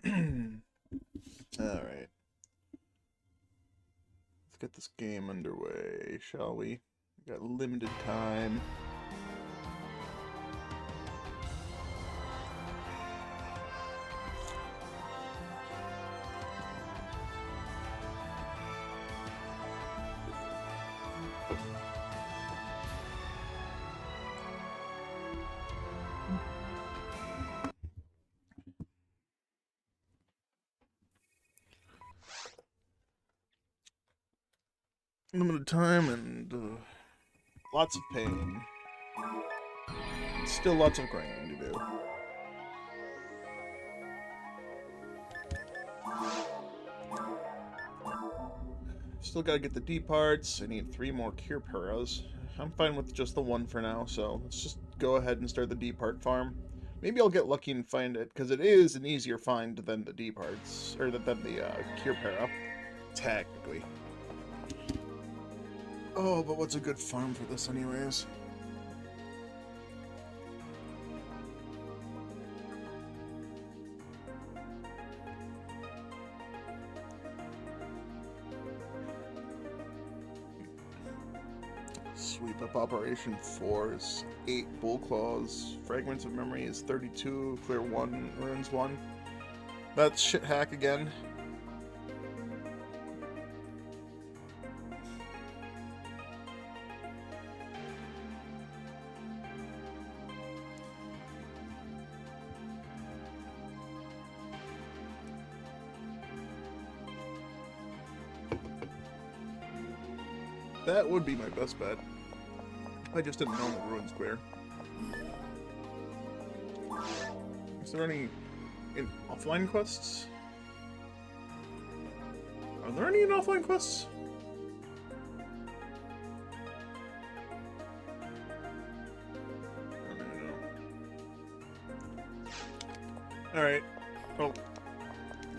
Alright. Let's get this game underway, shall we? We got limited time. Limited time and lots of pain. Still lots of grinding to do. Still gotta get the D parts. I need 3 more cure paras. I'm fine with just the 1 for now, so let's just go ahead and start the D part farm. Maybe I'll get lucky and find it, because it is an easier find than the D parts, or than the cure para, technically. Oh, but what's a good farm for this anyways? Sweep up Operation 4 is 8 Bull Claws. Fragments of Memory is 32. Clear 1, Ruins 1. That's shit hack again. That would be my best bet. I just didn't know the Ruins clear. Is there any offline quests? Are there any offline quests? I don't even know. Alright. Well,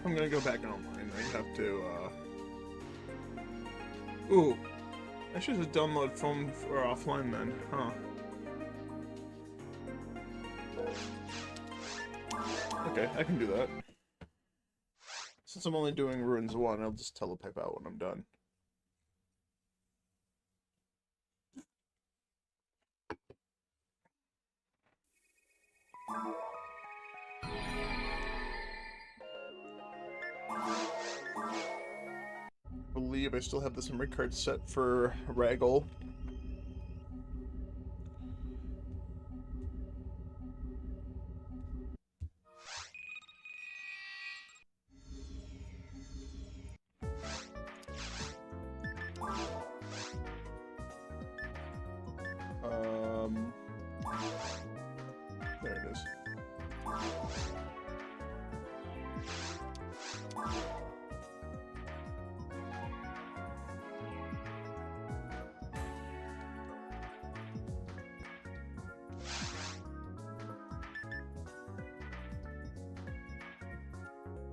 I'm gonna go back online. I have to, Ooh. I should just download phone for offline then, huh? Okay, I can do that. Since I'm only doing Ruins 1, I'll just teletype out when I'm done. I believe I still have the memory card set for Raggle. There it is.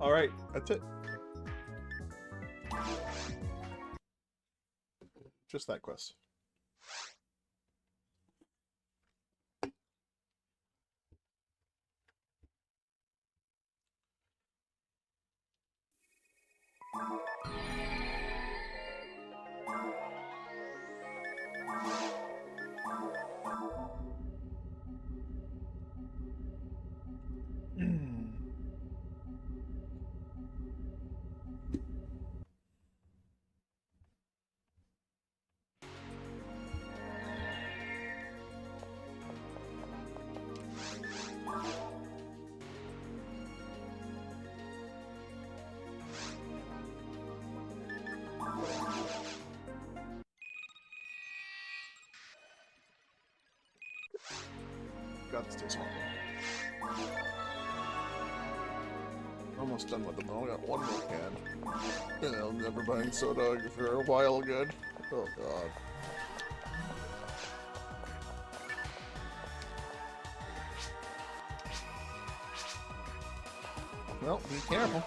Alright, that's it. Just that quest. Got to stay small. Almost done with them though. I got 1 more can. And I'll never buying soda for a while good. Oh god. Well, be careful.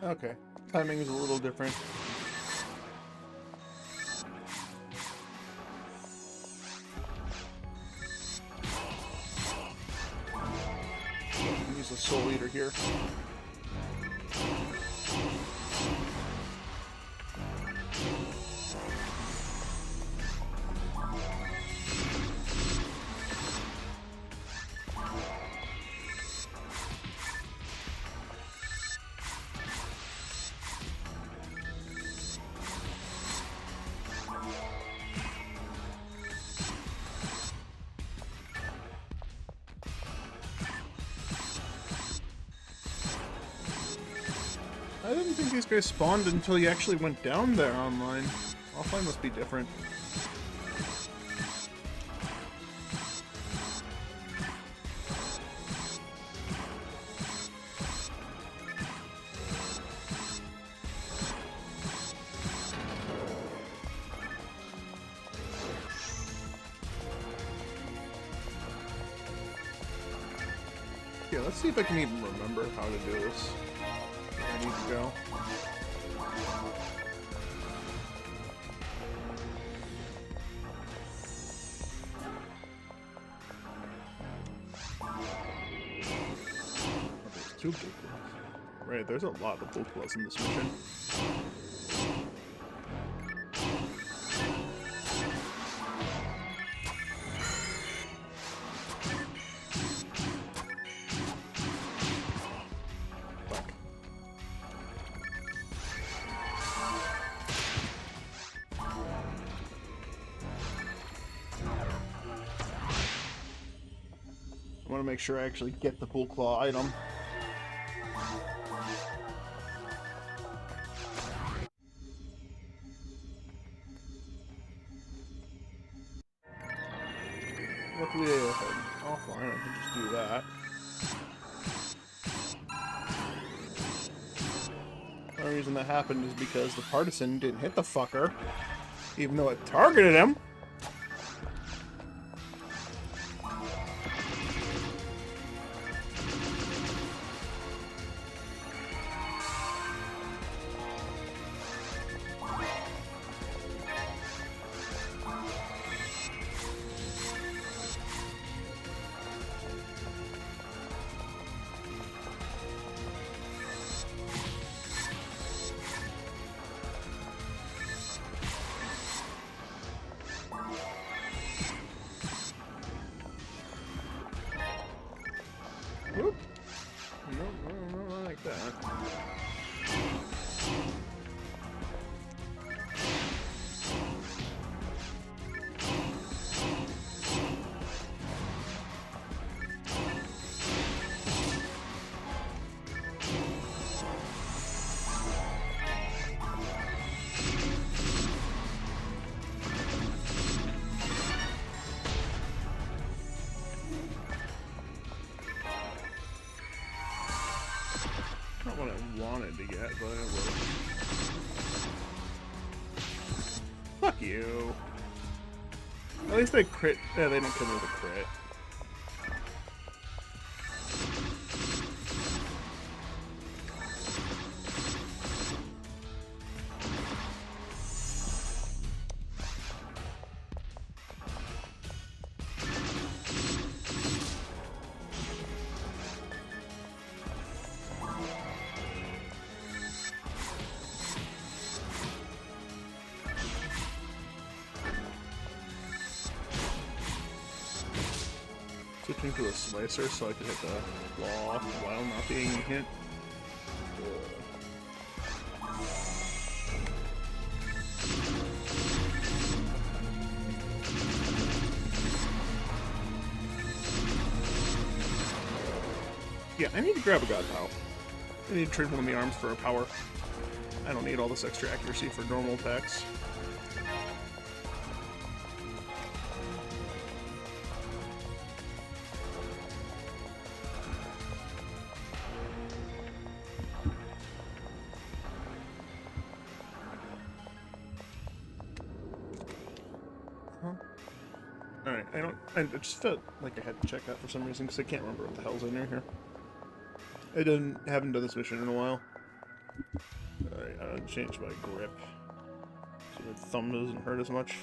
Okay. Timing is a little different. Use a Soul Eater here. I didn't think these guys spawned until you actually went down there online. Offline must be different. Yeah, let's see if I can even remember how to do this. I need to go. Oh, there's 2 blue claws. Right, there's a lot of blue claws in this mission. I want to make sure I actually get the Bull Claw item. Luckily, offline, I can just do that. The only reason that happened is because the partisan didn't hit the fucker, even though it targeted him. Whoop. No, not like that. Not what I wanted to get, but it worked. Fuck you. At least they crit. Yeah, they don't kill me with a crit. Switching to a slicer so I can hit the claw while not being hit. Yeah, I need to grab a god pow. I need to trade one of the arms for a power. I don't need all this extra accuracy for normal attacks. Alright, I just felt like I had to check that for some reason, because I can't remember what the hell's in here. I haven't done this mission in a while. Alright, I'm gonna change my grip so my thumb doesn't hurt as much.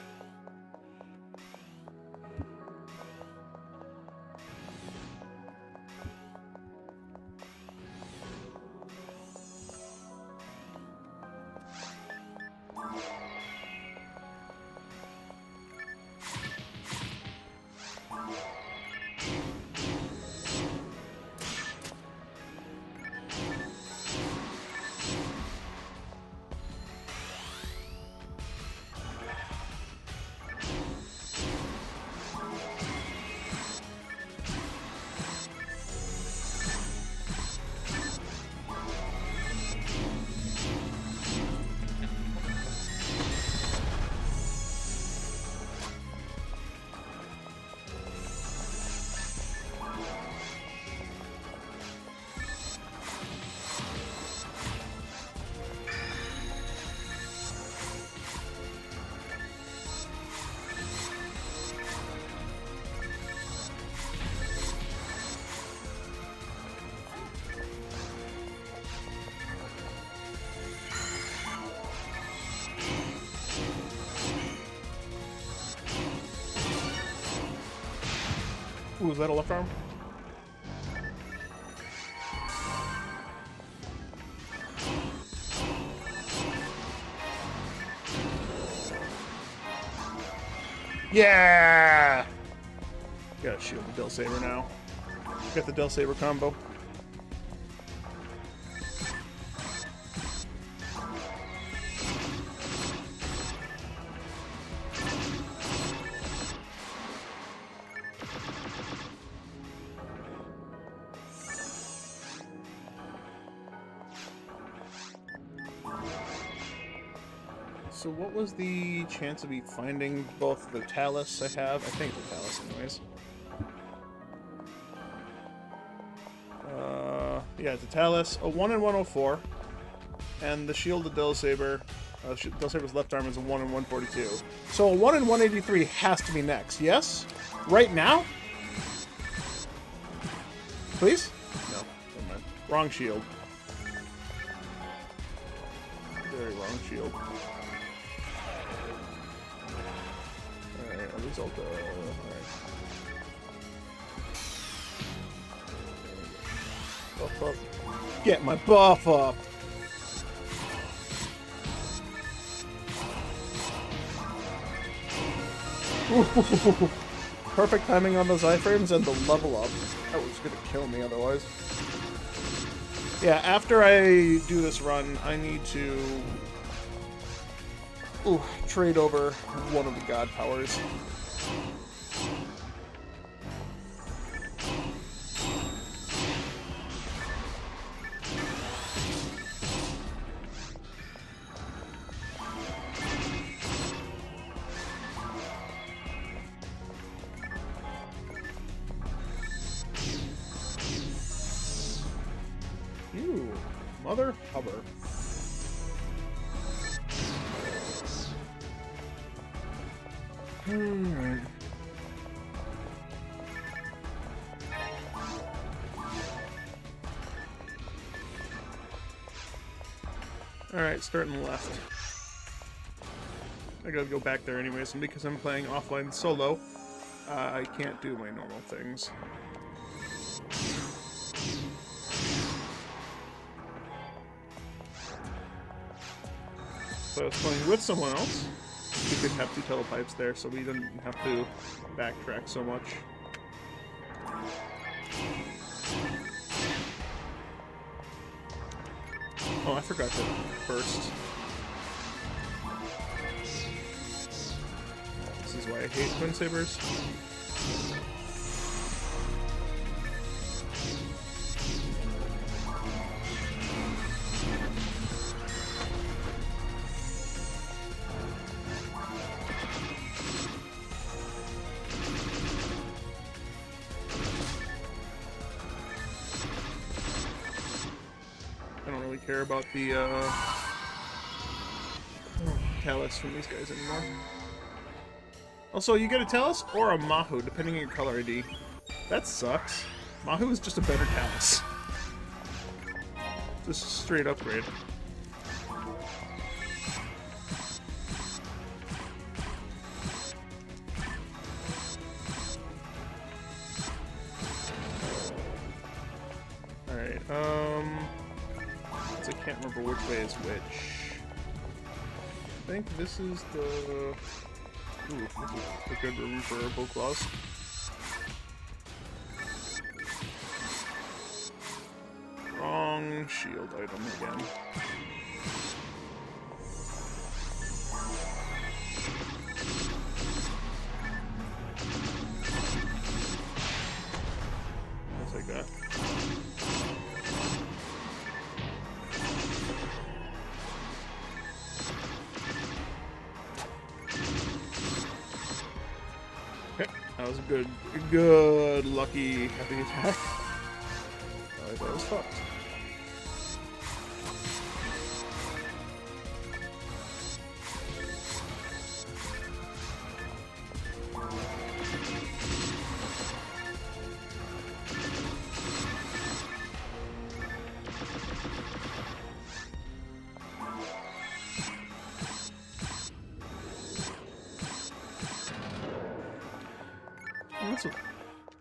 Ooh, is that a left arm? Yeah! Gotta shield the Del Saber now. Got the Del Saber combo. So what was the chance of me finding both the Talus I have? I think the Talus anyways. Yeah, it's a Talus, a 1 in 104, and the Shield of Del Saber, Del Saber's left arm is a 1 in 142. So a 1 in 183 has to be next, yes? Right now? Please? No, never mind. Wrong shield. Very wrong shield. Alright, I'll result alright. Buff up. Get my buff up! Ooh. Perfect timing on those iframes and the level up. That was gonna kill me otherwise. Yeah, after I do this run, I need to trade over one of the god powers. Ew, mother hubber. Alright, starting left. I gotta go back there anyways, and because I'm playing offline solo, I can't do my normal things. So I was playing with someone else. We could have two telepipes there, so we didn't have to backtrack so much. Oh, I forgot to first. This is why I hate twin sabers. I don't really care about the Talus from these guys anymore. Also, you get a Talus or a Mahu, depending on your color ID. That sucks. Mahu is just a better Talus. Just a straight upgrade. I can't remember which way is which. I think this is the... Ooh, this is a good room for bow claws. Wrong shield item again. I'll take that. Okay, that was a good lucky heavy attack. I thought it was fucked.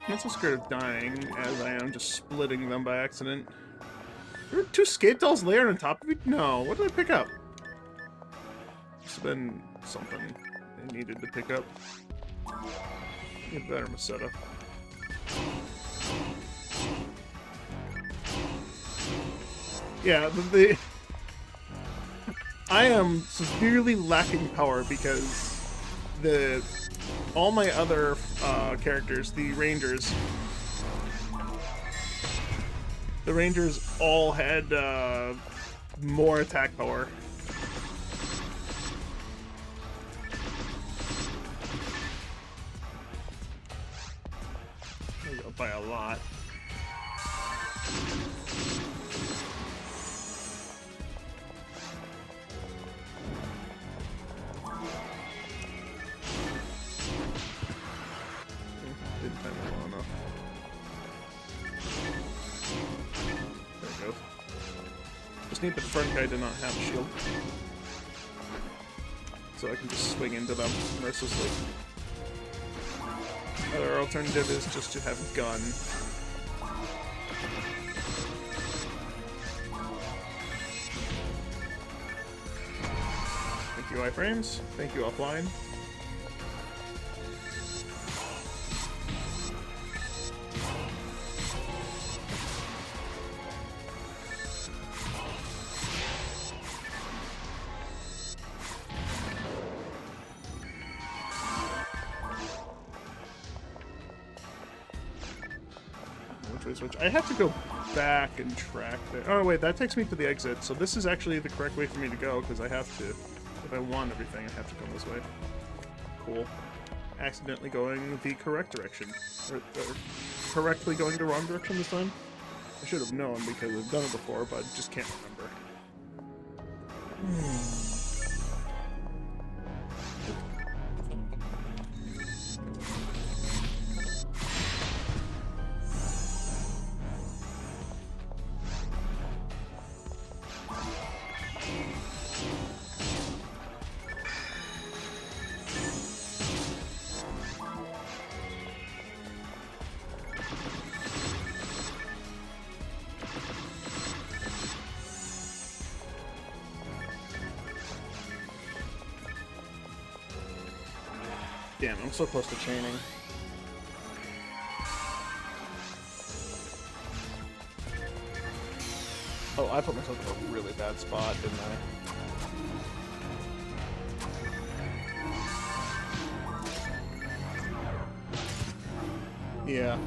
I'm not so scared of dying as I am just splitting them by accident. There were 2 skate dolls layered on top of me? No, what did I pick up? It's been something I needed to pick up. Get better, Masetta. Yeah, I am severely lacking power because all my other characters, the Rangers all had more attack power. There you go, by a lot. Didn't time it well enough. There it goes. Just need the front guy to not have a shield. So I can just swing into them mercilessly. Other alternative is just to have a gun. Thank you, iframes. Thank you, offline. Which I have to go back and track there. Oh wait, that takes me to the exit. So this is actually the correct way for me to go because I have to. If I want everything, I have to come this way. Cool. Accidentally going the correct direction, or correctly going the wrong direction this time. I should have known because I've done it before, but just can't remember. Damn, I'm so close to chaining. Oh, I put myself in a really bad spot, didn't I? Yeah.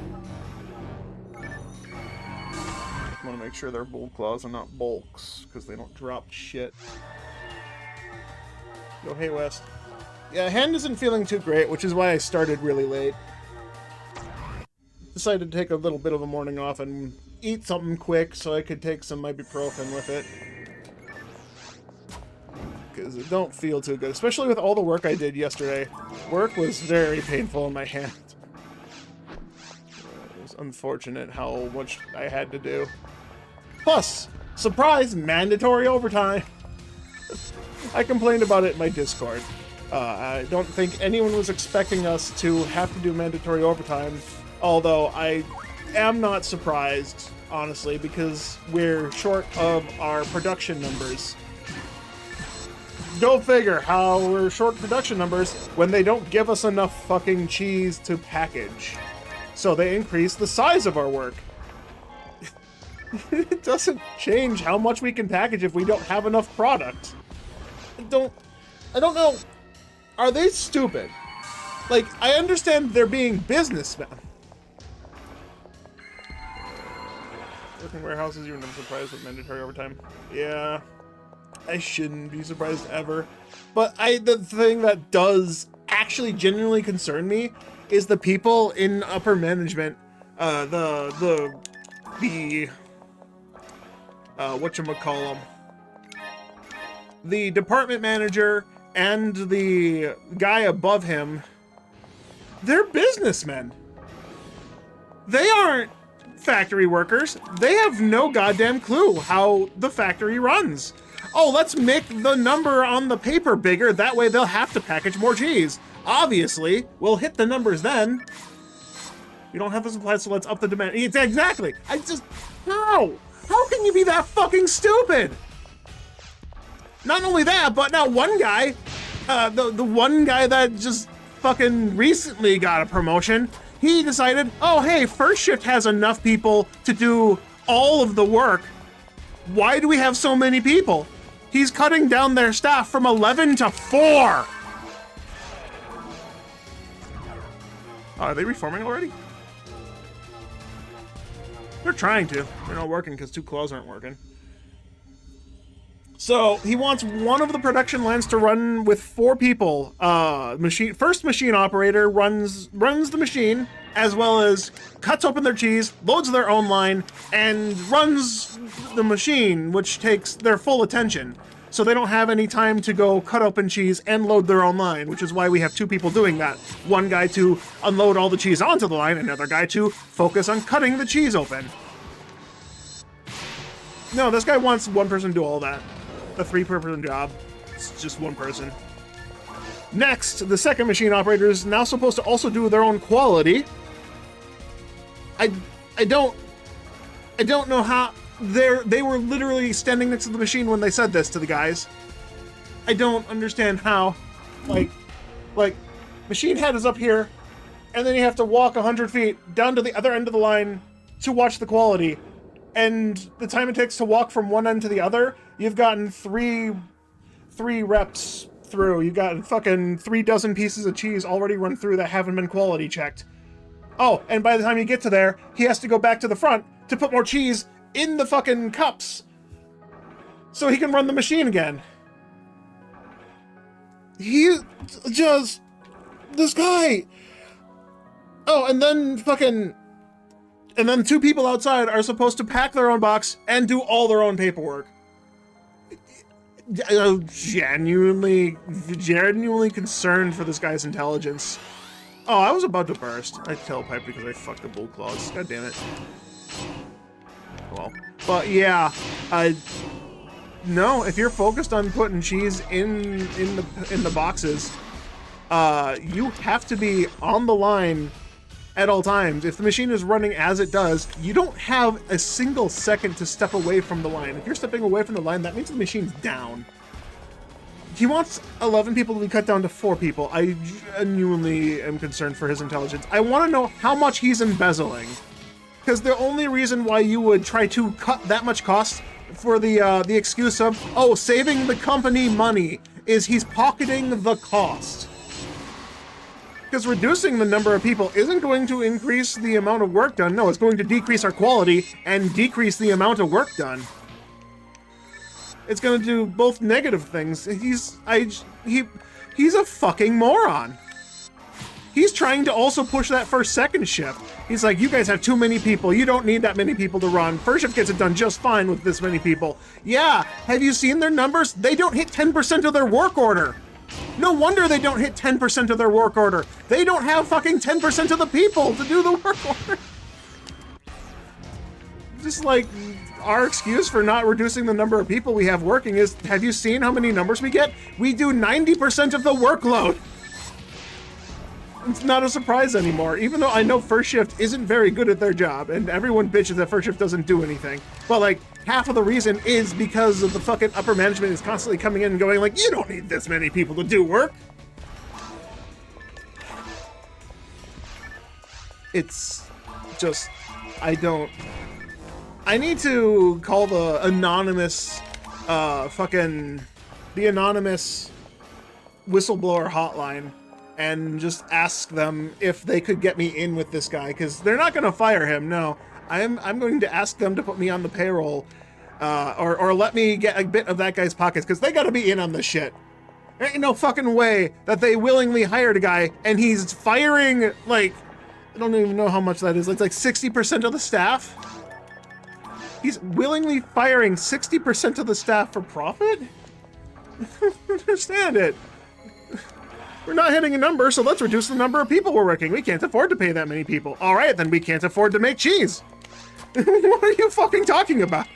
I want to make sure they're bull claws and not bulks, because they don't drop shit. Yo, hey, West. Yeah, hand isn't feeling too great, which is why I started really late. Decided to take a little bit of a morning off and eat something quick so I could take some ibuprofen with it. Because it don't feel too good, especially with all the work I did yesterday. Work was very painful in my hand. It was unfortunate how much I had to do. Plus, surprise, mandatory overtime! I complained about it in my Discord. I don't think anyone was expecting us to have to do mandatory overtime, although I am not surprised honestly, because we're short of our production numbers. Go figure how we're short production numbers when they don't give us enough fucking cheese to package. So they increase the size of our work. It doesn't change how much we can package if we don't have enough product. I don't know. Are they stupid? Like, I understand they're being businessmen. Working warehouses, even I'm surprised with mandatory overtime. Yeah. I shouldn't be surprised ever. But the thing that does actually genuinely concern me is the people in upper management, whatchamacallem, the department manager and the guy above him. They're businessmen. They aren't factory workers. They have no goddamn clue how the factory runs. Oh, let's make the number on the paper bigger, that way they'll have to package more cheese. Obviously, we'll hit the numbers then. We don't have the supply, so let's up the demand. Exactly. How? How can you be that fucking stupid? Not only that, but now one guy, the one guy that just fucking recently got a promotion, he decided, oh hey, first shift has enough people to do all of the work. Why do we have so many people? He's cutting down their staff from 11 to 4. Oh, are they reforming already? They're trying to. They're not working because 2 claws aren't working. So he wants one of the production lines to run with 4 people. First machine operator runs the machine, as well as cuts open their cheese, loads their own line, and runs the machine, which takes their full attention. So they don't have any time to go cut open cheese and load their own line, which is why we have 2 people doing that. One guy to unload all the cheese onto the line, another guy to focus on cutting the cheese open. No, this guy wants one person to do all that. A 3-person job. It's just one person. Next, the second machine operator is now supposed to also do their own quality. I don't know how. They were literally standing next to the machine when they said this to the guys. I don't understand how. Like, machine head is up here, and then you have to walk 100 feet down to the other end of the line to watch the quality. And the time it takes to walk from one end to the other, you've gotten three reps through. You've gotten fucking 3 dozen pieces of cheese already run through that haven't been quality checked. Oh, and by the time you get to there, he has to go back to the front to put more cheese in the fucking cups so he can run the machine again. This guy. Oh, and then 2 people outside are supposed to pack their own box and do all their own paperwork. Genuinely concerned for this guy's intelligence. Oh, I was about to burst. I tailpiped because I fucked the bull claws. God damn it. Well, but yeah, no. If you're focused on putting cheese in the boxes, you have to be on the line at all times. If the machine is running as it does, you don't have a single second to step away from the line. If you're stepping away from the line, that means the machine's down. He wants 11 people to be cut down to 4 people. I genuinely am concerned for his intelligence. I want to know how much he's embezzling. Because the only reason why you would try to cut that much cost for the excuse of, oh, saving the company money, is he's pocketing the cost. Because reducing the number of people isn't going to increase the amount of work done. No, it's going to decrease our quality and decrease the amount of work done. It's going to do both negative things. He's a fucking moron. He's trying to also push that second shift. He's like, you guys have too many people. You don't need that many people to run. First shift gets it done just fine with this many people. Yeah, have you seen their numbers? They don't hit 10% of their work order. No wonder they don't hit 10% of their work order. They don't have fucking 10% of the people to do the work order. Just like, our excuse for not reducing the number of people we have working is, have you seen how many numbers we get? We do 90% of the workload. it's not a surprise anymore, even though I know first shift isn't very good at their job, and everyone bitches that first shift doesn't do anything. But like, half of the reason is because of the fucking upper management is constantly coming in and going like, you don't need this many people to do work. It's just, I need to call the anonymous, the anonymous whistleblower hotline and just ask them if they could get me in with this guy, because they're not going to fire him. No, I'm going to ask them to put me on the payroll, or let me get a bit of that guy's pockets, because they got to be in on this shit. There ain't no fucking way that they willingly hired a guy and he's firing, like, I don't even know how much that is. It's like 60% of the staff. He's willingly firing 60% of the staff for profit? I don't understand it. We're not hitting a number, so let's reduce the number of people we're working. We can't afford to pay that many people. All right, then we can't afford to make cheese. What are you fucking talking about?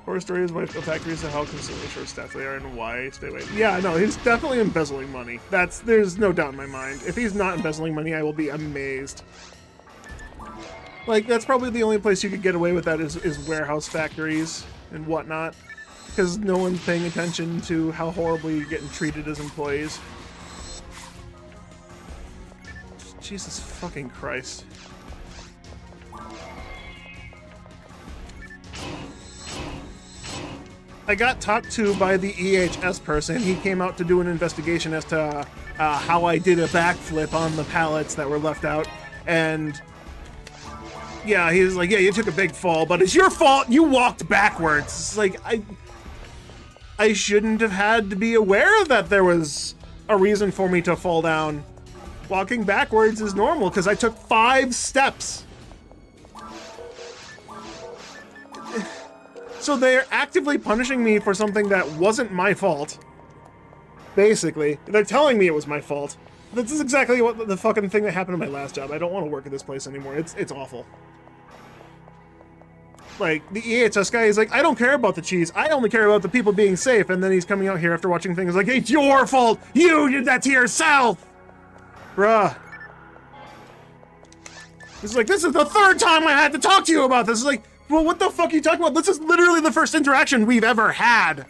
Horror stories, wife of factories, and how consistently short staff they are and why stay away. Yeah, no, he's definitely embezzling money. There's no doubt in my mind. If he's not embezzling money, I will be amazed. Like, that's probably the only place you could get away with that is warehouse factories and whatnot. Because no one's paying attention to how horribly you're getting treated as employees. Jesus fucking Christ. I got talked to by the EHS person. He came out to do an investigation as to how I did a backflip on the pallets that were left out. And yeah, he was like, yeah, you took a big fall, but it's your fault. You walked backwards. It's like, I shouldn't have had to be aware that there was a reason for me to fall down. Walking backwards is normal because I took 5 steps. So they're actively punishing me for something that wasn't my fault. Basically. They're telling me it was my fault. This is exactly what the fucking thing that happened in my last job. I don't want to work at this place anymore. It's awful. Like, the EHS guy is like, I don't care about the cheese. I only care about the people being safe. And then he's coming out here after watching things like, it's your fault. You did that to yourself. Bruh. It's like, this is the 3rd time I had to talk to you about this. It's like, well, what the fuck are you talking about? This is literally the first interaction we've ever had.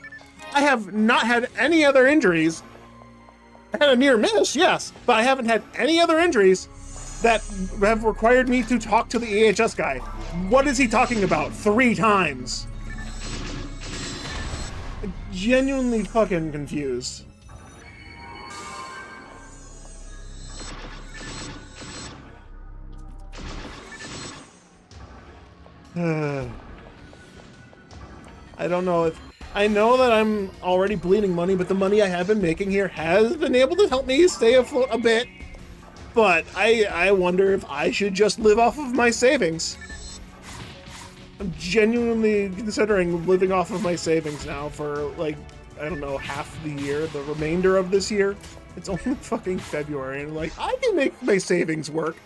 I have not had any other injuries. I had a near miss, yes, but I haven't had any other injuries that have required me to talk to the EHS guy. What is he talking about? 3 times. I'm genuinely fucking confused. I don't know if... I know that I'm already bleeding money, but the money I have been making here has been able to help me stay afloat a bit. But I wonder if I should just live off of my savings. I'm genuinely considering living off of my savings now for, like, I don't know, half the year, the remainder of this year. It's only fucking February, and like, I can make my savings work.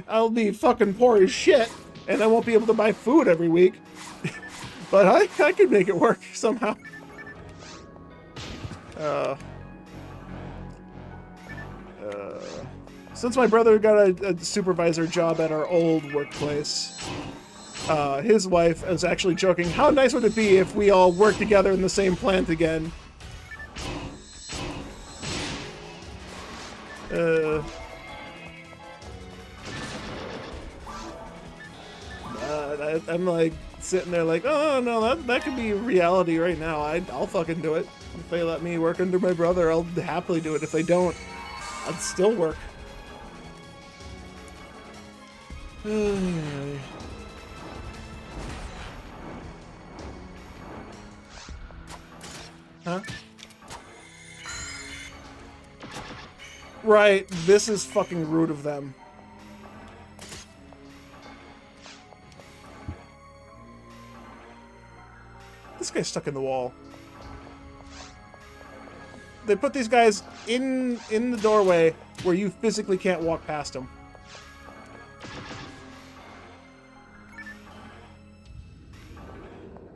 I'll be fucking poor as shit, and I won't be able to buy food every week. But I could make it work somehow. Since my brother got a supervisor job at our old workplace, his wife was actually joking, how nice would it be if we all worked together in the same plant again? I'm like sitting there like, oh no, that could be reality right now. I'll fucking do it. If they let me work under my brother, I'll happily do it. If they don't, I'd still work. Huh? Right, this is fucking rude of them. This guy's stuck in the wall. They put these guys in the doorway where you physically can't walk past them.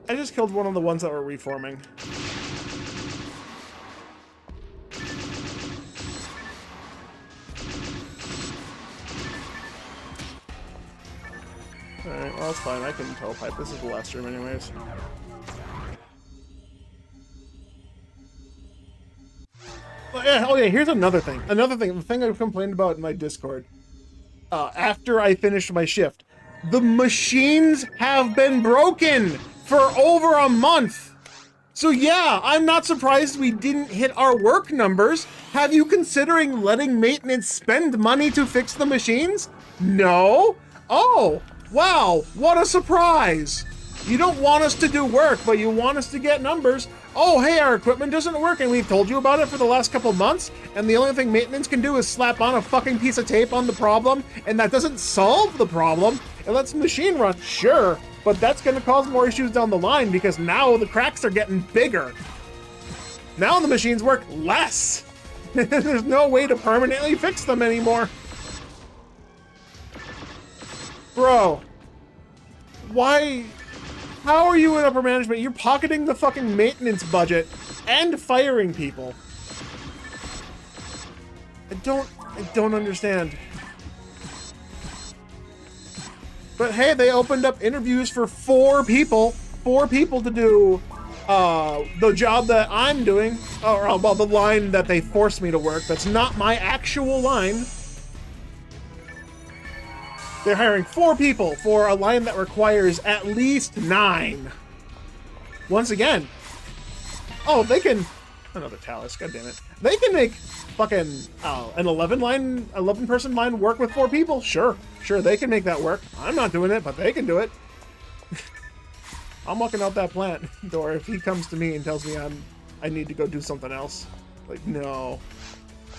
I just killed one of the ones that were reforming. Alright, well, that's fine. I can telepipe. This is the last room anyways. Oh yeah, here's another thing. The thing I've complained about in my Discord. After I finished my shift. The machines have been broken for over a month. So yeah, I'm not surprised we didn't hit our work numbers. Have you considering letting maintenance spend money to fix the machines? No? Oh, wow, what a surprise. You don't want us to do work, but you want us to get numbers. Oh, hey, our equipment doesn't work, and we've told you about it for the last couple months, and the only thing maintenance can do is slap on a fucking piece of tape on the problem, and that doesn't solve the problem. It lets the machine run, sure, but that's gonna cause more issues down the line because now the cracks are getting bigger. Now the machines work less. There's no way to permanently fix them anymore. Bro, why? How are you in upper management? You're pocketing the fucking maintenance budget and firing people. I don't understand. But hey, they opened up interviews for 4 people to do the job that I'm doing, or well, the line that they forced me to work. That's not my actual line. They're hiring 4 people for a line that requires at least 9. Once again. Oh, they can... Another Talus, god damn it. They can make fucking an 11-person line work with 4 people? Sure, they can make that work. I'm not doing it, but they can do it. I'm walking out that plant door if he comes to me and tells me I need to go do something else. Like, no.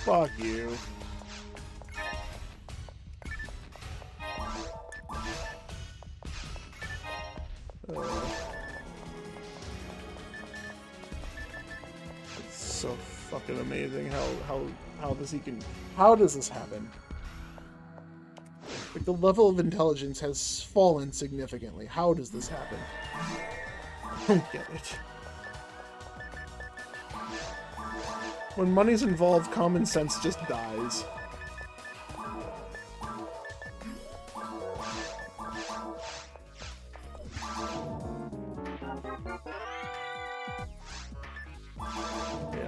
Fuck you. It's so fucking amazing how does this happen? Like, the level of intelligence has fallen significantly. How does this happen? I don't get it. When money's involved, common sense just dies.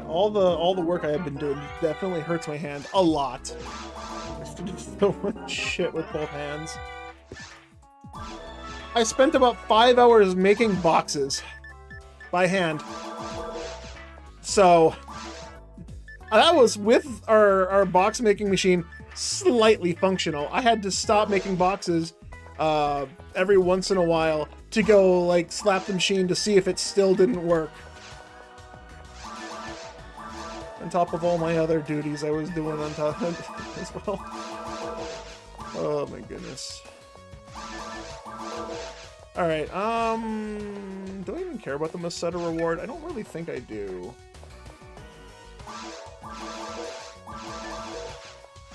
All the work I have been doing definitely hurts my hand a lot. I have to do so much shit with both hands. I spent about 5 hours making boxes by hand. So that was with our box making machine slightly functional. I had to stop making boxes every once in a while to go like slap the machine to see if it still didn't work. On top of all my other duties I was doing on top of it as well. Oh my goodness. Alright, do I even care about the Masetta reward? I don't really think I do.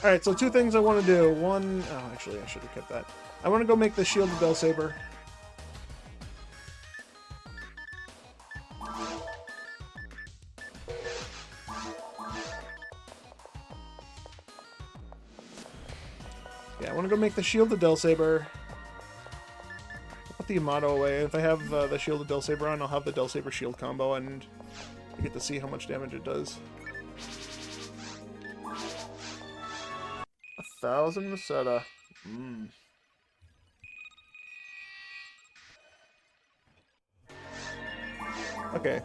Alright, so 2 things I want to do. One, oh, actually I should have kept that. I want to go make the Shield of Del Saber. Yeah, I want to go make the Shield of Del Saber. I'll put the Yamato away. If I have the Shield of Del Saber on, I'll have the Del Saber Shield combo, and you get to see how much damage it does. 1,000 Masetta. Okay.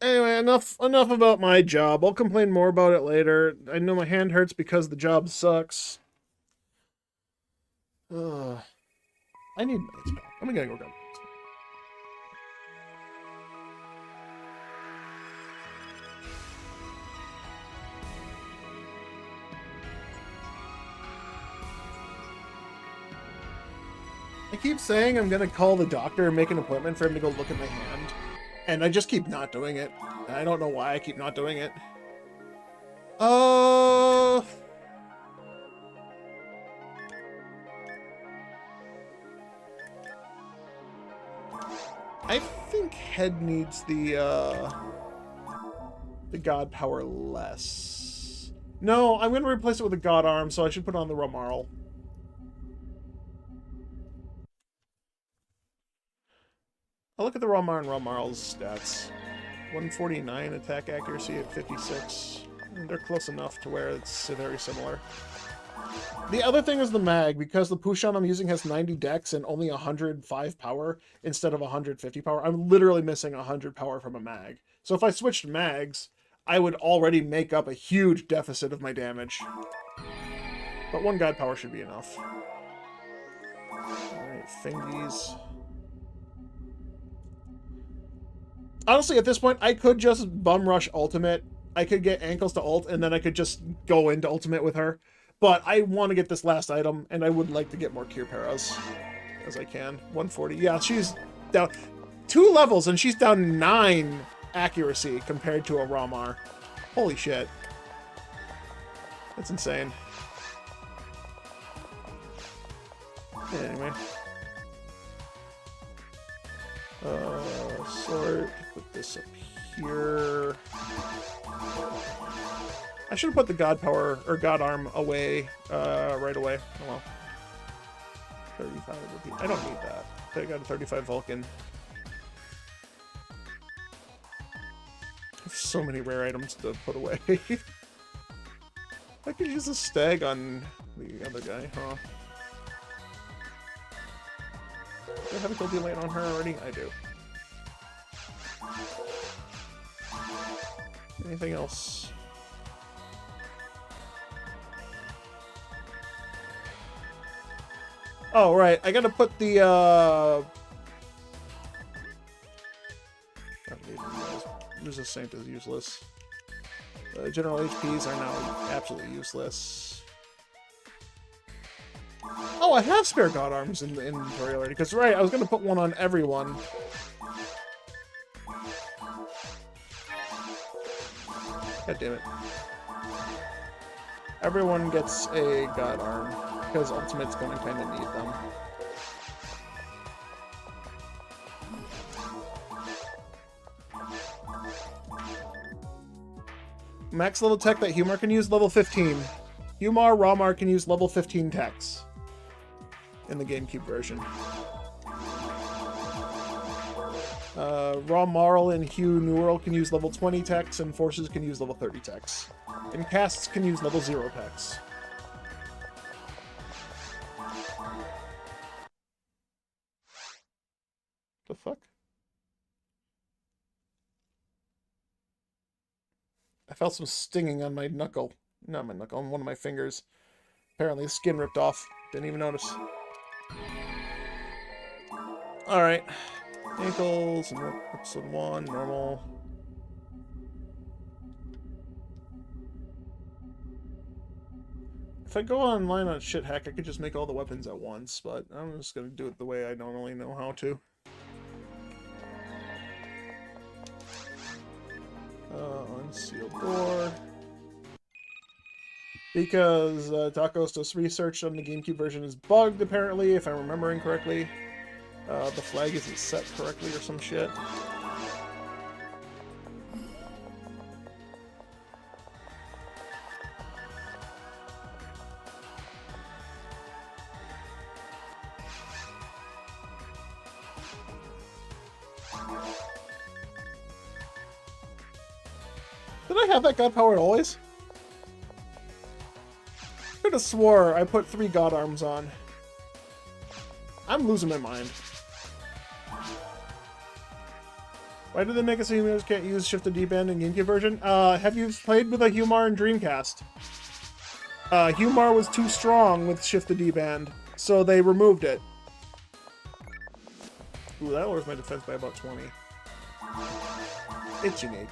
Anyway, enough about my job. I'll complain more about it later. I know my hand hurts because the job sucks. I need my ice pack. I'm gonna go grab my ice pack. I keep saying I'm gonna call the doctor and make an appointment for him to go look at my hand. And I just keep not doing it. I don't know why I keep not doing it. I think head needs the god power less. No, I'm gonna replace it with a god arm, so I should put on the Romarl. I'll look at the Ramar and Ramarl's stats. 149 attack accuracy at 56. They're close enough to where it's very similar. The other thing is the mag, because the Pushan I'm using has 90 dex and only 105 power instead of 150 power. I'm literally missing 100 power from a mag. So if I switched mags, I would already make up a huge deficit of my damage. But 1 god power should be enough. Alright, fingies. Honestly, at this point, I could just bum rush ultimate. I could get ankles to ult, and then I could just go into ultimate with her. But I want to get this last item, and I would like to get more cure paras as I can. 140. Yeah, she's down 2 levels, and she's down 9 accuracy compared to a Ramar. Holy shit. That's insane. Anyway. Sort. Put this up here. I should have put the god power or god arm away right away. Oh well. 35 would be. I don't need that. I got a 35 Vulcan. I have so many rare items to put away. I could use a stag on the other guy, huh? Do I have a kill delay on her already? I do. Anything else? Oh, right. I gotta put the, There's a Saint is useless. General HPs are now absolutely useless. Oh, I have spare god arms in the inventory already. Because, right, I was gonna put one on everyone. God damn it. Everyone gets a god arm, because Ultimate's going to kind of need them. Max level tech that Humar can use, level 15. Humar, Ramar can use level 15 techs in the GameCube version. Ramarl and Hugh Neural can use level 20 techs, and Forces can use level 30 techs. And Casts can use level 0 techs. The fuck? I felt some stinging on my knuckle. Not my knuckle, on one of my fingers. Apparently the skin ripped off. Didn't even notice. Alright. Ankles, and episode 1, normal. If I go online on shit hack, I could just make all the weapons at once, but I'm just gonna do it the way I normally know how to. Unsealed door. Because Takostos research on the GameCube version is bugged, apparently, if I'm remembering correctly. The flag isn't set correctly or some shit. Did I have that god power always? I could have swore I put 3 god arms on. I'm losing my mind. Why do they make it so humans can't use Shift the D-Band in GameCube version? Have you played with a Humar in Dreamcast? Humar was too strong with Shift the D-Band, so they removed it. Ooh, that lowers my defense by about 20. It's unique.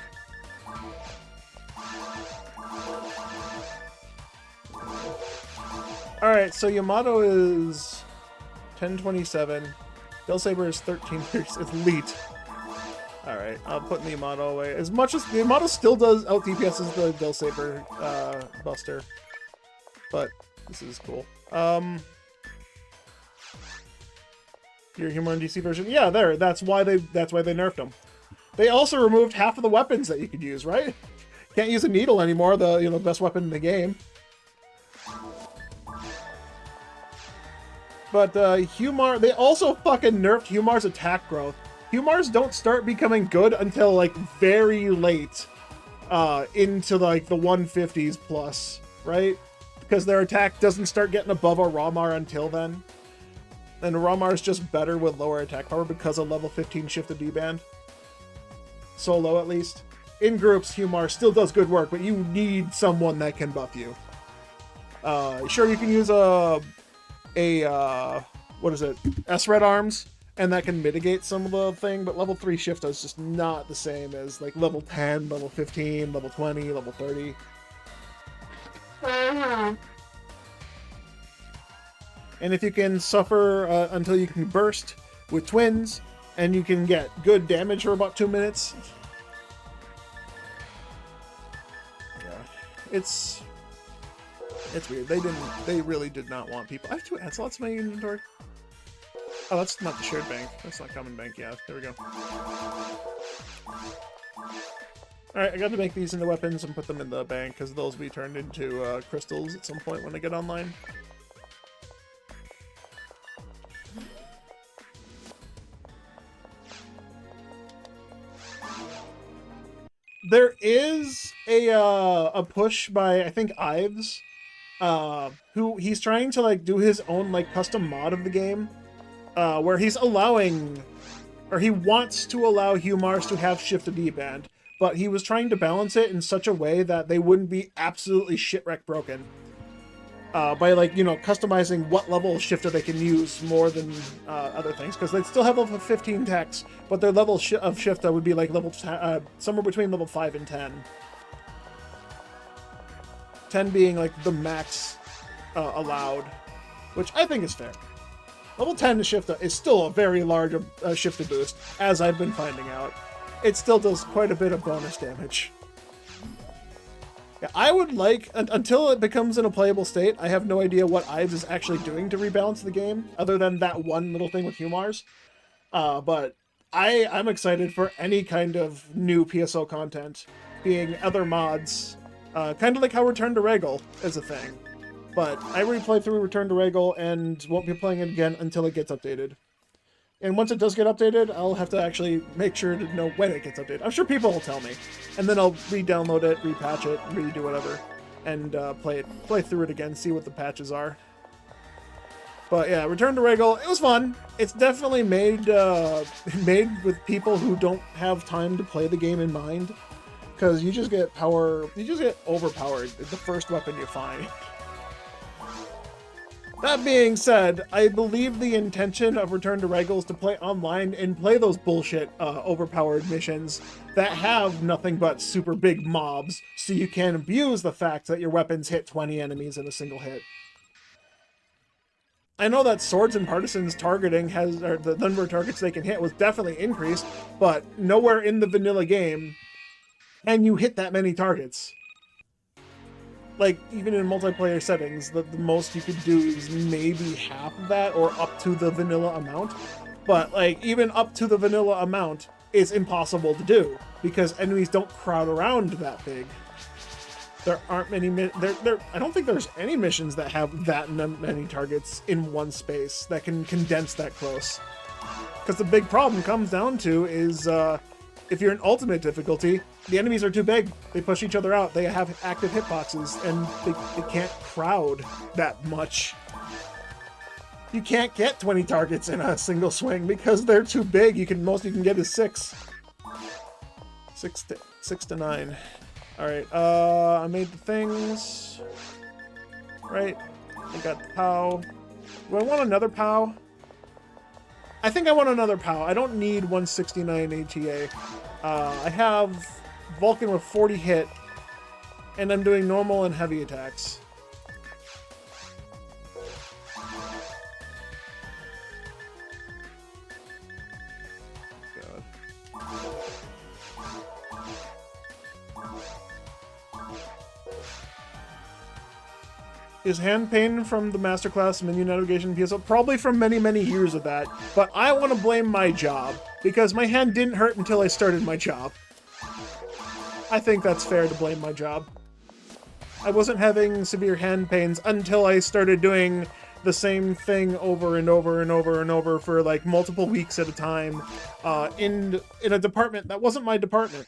Alright, so Yamato is 1027. Bellsaber is 1330. It's elite. Alright, I'll put the Yamato away. As much as the Yamato still does out DPS as the Bellsaber Buster. But this is cool. Your Humor in DC version? Yeah, there. That's why they nerfed them. They also removed half of the weapons that you could use, right? Can't use a needle anymore, the best weapon in the game. But Humar, they also fucking nerfed Humar's attack growth. Humars don't start becoming good until like very late into like the 150s plus, right? Because their attack doesn't start getting above a Ramar until then. And Ramar is just better with lower attack power because of level 15 shifted D-band. Solo, at least. In groups, Humar still does good work, but you need someone that can buff you. Sure, you can use what is it? S-Red Arms, and that can mitigate some of the thing, but level 3 Shifta is just not the same as like level 10, level 15, level 20, level 30. And if you can suffer until you can burst with twins, and you can get good damage for about 2 minutes. Yeah, it's weird. They really did not want people. I have 2 ad slots in my inventory. Oh, that's not the shared bank. That's not common bank. Yeah, there we go. Alright, I got to make these into weapons and put them in the bank, because those will be turned into crystals at some point when I get online. There is a push by, I think, Ives, who he's trying to like do his own like custom mod of the game, where he's allowing, or he wants to allow Humars to have shifted D-band, but he was trying to balance it in such a way that they wouldn't be absolutely shitwreck broken. By like, you know, customizing what level shifter they can use more than other things, because they'd still have level 15 techs, but their level of shifter would be like level somewhere between level 5 and 10. 10 being like the max allowed, which I think is fair. Level 10 shifter is still a very large shifter boost, as I've been finding out. It still does quite a bit of bonus damage. Yeah, I would like, until it becomes in a playable state, I have no idea what Ives is actually doing to rebalance the game, other than that one little thing with Humars. But I'm excited for any kind of new PSO content, being other mods, kind of like how Return to Regal is a thing. But I already played through Return to Regal and won't be playing it again until it gets updated. And once it does get updated, I'll have to actually make sure to know when it gets updated. I'm sure people will tell me. And then I'll re-download it, repatch it, redo whatever, and play through it again, see what the patches are. But yeah, Return to Regal, it was fun. It's definitely made with people who don't have time to play the game in mind. Because you just get overpowered the first weapon you find. That being said, I believe the intention of Return to Regal is to play online and play those bullshit overpowered missions that have nothing but super big mobs, so you can abuse the fact that your weapons hit 20 enemies in a single hit. I know that Swords and Partisans targeting or the number of targets they can hit was definitely increased, but nowhere in the vanilla game can you hit that many targets. Like, even in multiplayer settings, the most you could do is maybe half of that, or up to the vanilla amount. But, like, even up to the vanilla amount is impossible to do, because enemies don't crowd around that big. There aren't many, I don't think there's any missions that have that many targets in one space that can condense that close. Because the big problem comes down to is, if you're in ultimate difficulty, the enemies are too big. They push each other out. They have active hitboxes, and they can't crowd that much. You can't get 20 targets in a single swing because they're too big. Most you can get is 6. 6 to 9. Alright, I made the things. Right. I got the POW. Do I want another POW? I think I want another POW. I don't need 169 ATA. I have Vulcan with 40 hit, and I'm doing normal and heavy attacks. God. Is hand pain from the masterclass menu navigation PSO? Probably from many, many years of that, but I want to blame my job, because my hand didn't hurt until I started my job. I think that's fair to blame my job. I wasn't having severe hand pains until I started doing the same thing over and over and over and over for like multiple weeks at a time in a department that wasn't my department.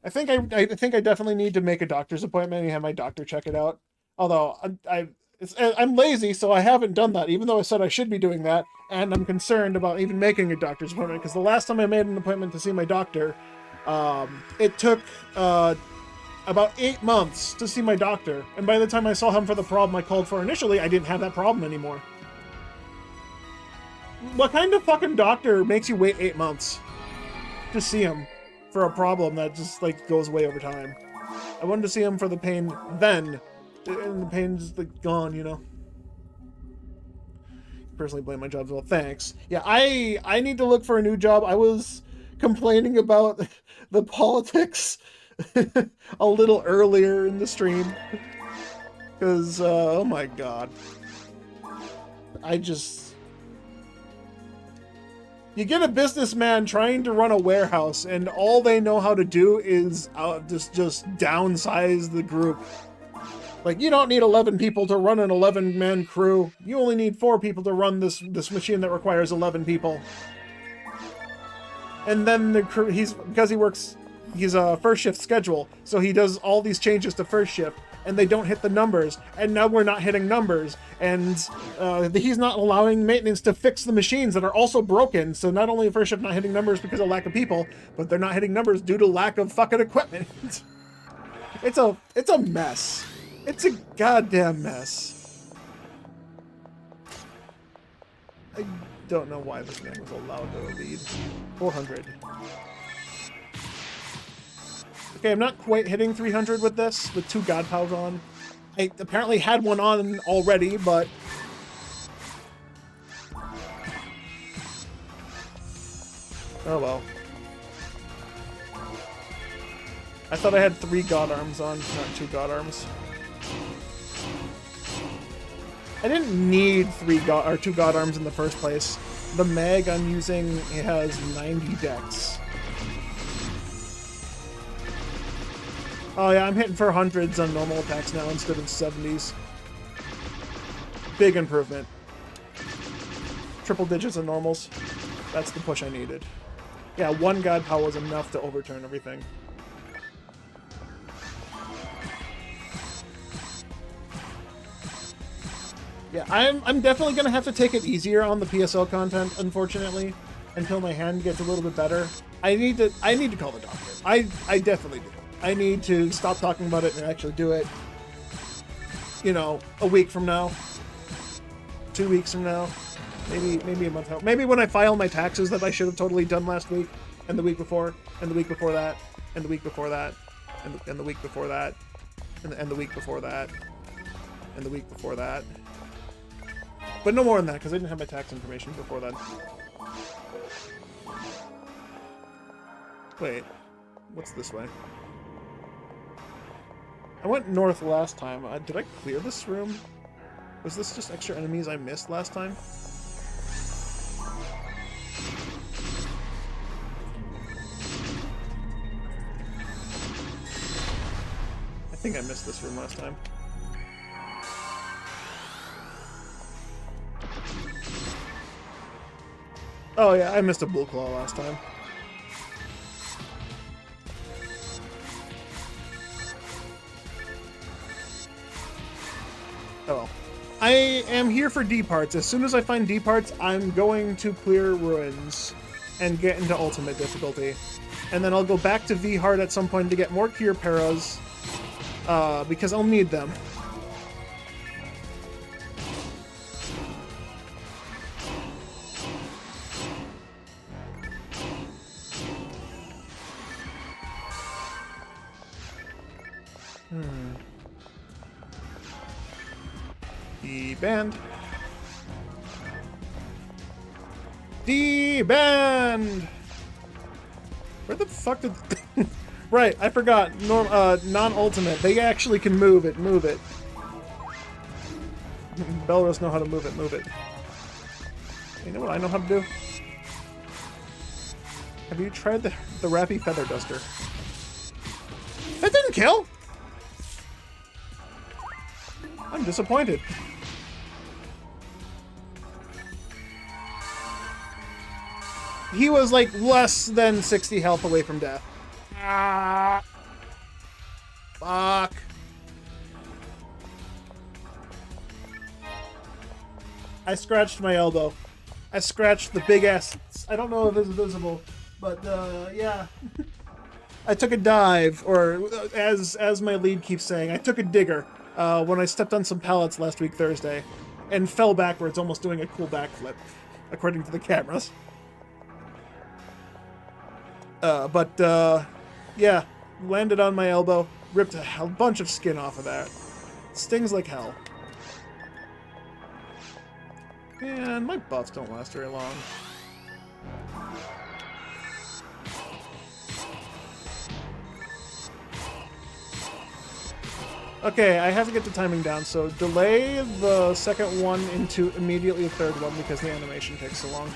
I think I definitely need to make a doctor's appointment and have my doctor check it out. Although I'm lazy, so I haven't done that, even though I said I should be doing that, and I'm concerned about even making a doctor's appointment, because the last time I made an appointment to see my doctor, it took about 8 months to see my doctor, and by the time I saw him for the problem I called for initially, I didn't have that problem anymore. What kind of fucking doctor makes you wait 8 months to see him for a problem that just, like, goes away over time? I wanted to see him for the pain then, and the pain's, like, gone, you know? Personally blame my job as well. Thanks. Yeah, I need to look for a new job. I was complaining about the politics a little earlier in the stream. Because, oh my god. You get a businessman trying to run a warehouse, and all they know how to do is just downsize the group. Like, you don't need 11 people to run an 11-man crew. You only need 4 people to run this machine that requires 11 people. And then the crew, because he's a first shift schedule, so he does all these changes to first shift, and they don't hit the numbers, and now we're not hitting numbers, and he's not allowing maintenance to fix the machines that are also broken, so not only first shift not hitting numbers because of lack of people, but they're not hitting numbers due to lack of fucking equipment. It's a mess. It's a goddamn mess. I don't know why this man was allowed to lead. 400. Okay, I'm not quite hitting 300 with this, with 2 God Pals on. I apparently had one on already, but... oh well. I thought I had 3 God Arms on, not 2 God Arms. I didn't need 2 God Arms in the first place. The mag I'm using, it has 90 dex. Oh yeah, I'm hitting for hundreds on normal attacks now instead of 70s. Big improvement. Triple digits on normals. That's the push I needed. Yeah, 1 God Power was enough to overturn everything. Yeah, I'm definitely gonna have to take it easier on the PSO content, unfortunately, until my hand gets a little bit better. I need to call the doctor. I definitely do. I need to stop talking about it and actually do it. You know, a week from now, 2 weeks from now, maybe a month out. Maybe when I file my taxes that I should have totally done last week, and the week before, and the week before that, and the week before that, and the week before that, and the week before that, and the week before that. But no more than that, because I didn't have my tax information before that. Wait, what's this way? I went north last time. Did I clear this room? Was this just extra enemies I missed last time? I think I missed this room last time. Oh yeah, I missed a Blue Claw last time. Oh well. I am here for D parts. As soon as I find D parts, I'm going to clear ruins and get into ultimate difficulty. And then I'll go back to V hard at some point to get more cure paras, because I'll need them. D-band. D-band! Where the fuck did... Right, I forgot. Non-ultimate. They actually can move it. Move it. Belarus know how to move it. Move it. You know what I know how to do? Have you tried the Rappy Feather Duster? That didn't kill! I'm disappointed. he was like less than 60 health away from death. Ah, fuck. I scratched my elbow. I scratched the big ass. I don't know if it's visible, but yeah. I took a dive, or as my lead keeps saying, I took a digger when I stepped on some pallets last week Thursday, and fell backwards, almost doing a cool backflip, according to the cameras. Yeah, landed on my elbow, ripped a bunch of skin off of that. Stings like hell. And my buffs don't last very long. Okay, I have to get the timing down, so delay the second one into immediately the third one because the animation takes so long.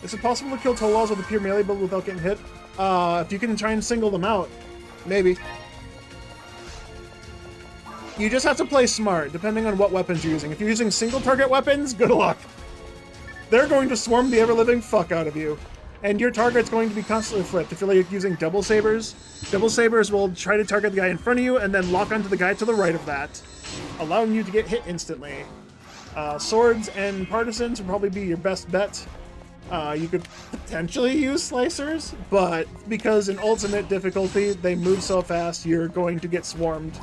Is it possible to kill Tolals with a pure melee build without getting hit? If you can try and single them out, maybe. You just have to play smart, depending on what weapons you're using. If you're using single target weapons, good luck. They're going to swarm the ever-living fuck out of you. And your target's going to be constantly flipped. If you're like using double sabers will try to target the guy in front of you and then lock onto the guy to the right of that, allowing you to get hit instantly. Swords and partisans would probably be your best bet. You could potentially use slicers, but because in ultimate difficulty they move so fast, you're going to get swarmed.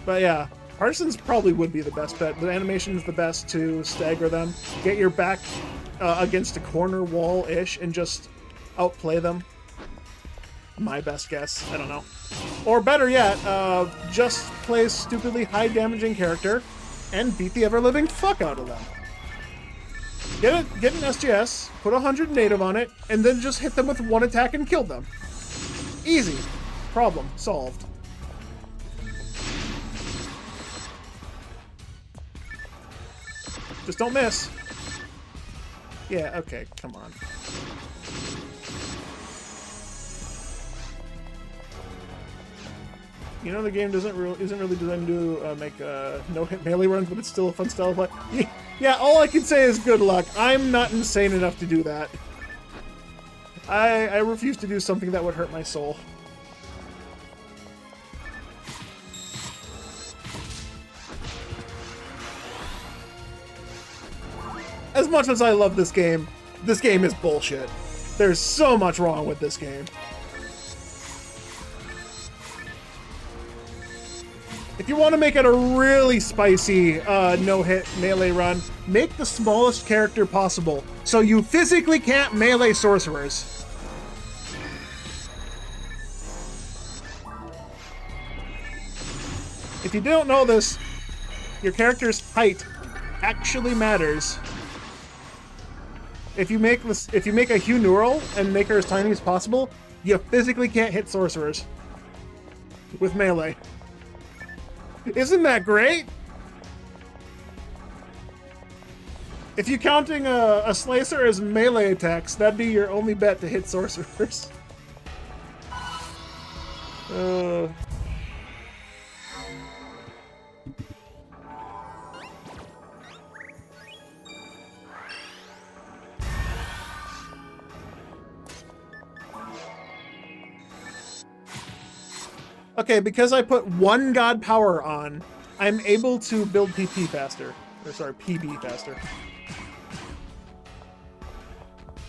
But yeah, partisans probably would be the best bet. The animation is the best to stagger them. Get your back against a corner wall-ish and just outplay them. My best guess. I don't know. Or better yet, just play a stupidly high-damaging character and beat the ever-living fuck out of them. Get an SGS, put 100 native on it, and then just hit them with one attack and kill them. Easy. Problem solved. Just don't miss. Yeah, okay, come on. You know the game isn't really designed to make no-hit melee runs, but it's still a fun style of play. Yeah, all I can say is good luck. I'm not insane enough to do that. I refuse to do something that would hurt my soul. As much as I love this game is bullshit. There's so much wrong with this game. If you want to make it a really spicy no-hit melee run, make the smallest character possible, so you physically can't melee sorcerers. If you don't know this, your character's height actually matters. If you make a Hugh Neural and make her as tiny as possible, you physically can't hit sorcerers with melee. Isn't that great? If you're counting a slicer as melee attacks, that'd be your only bet to hit sorcerers. Okay, because I put one god power on, I'm able to build PP faster. Or sorry, PB faster.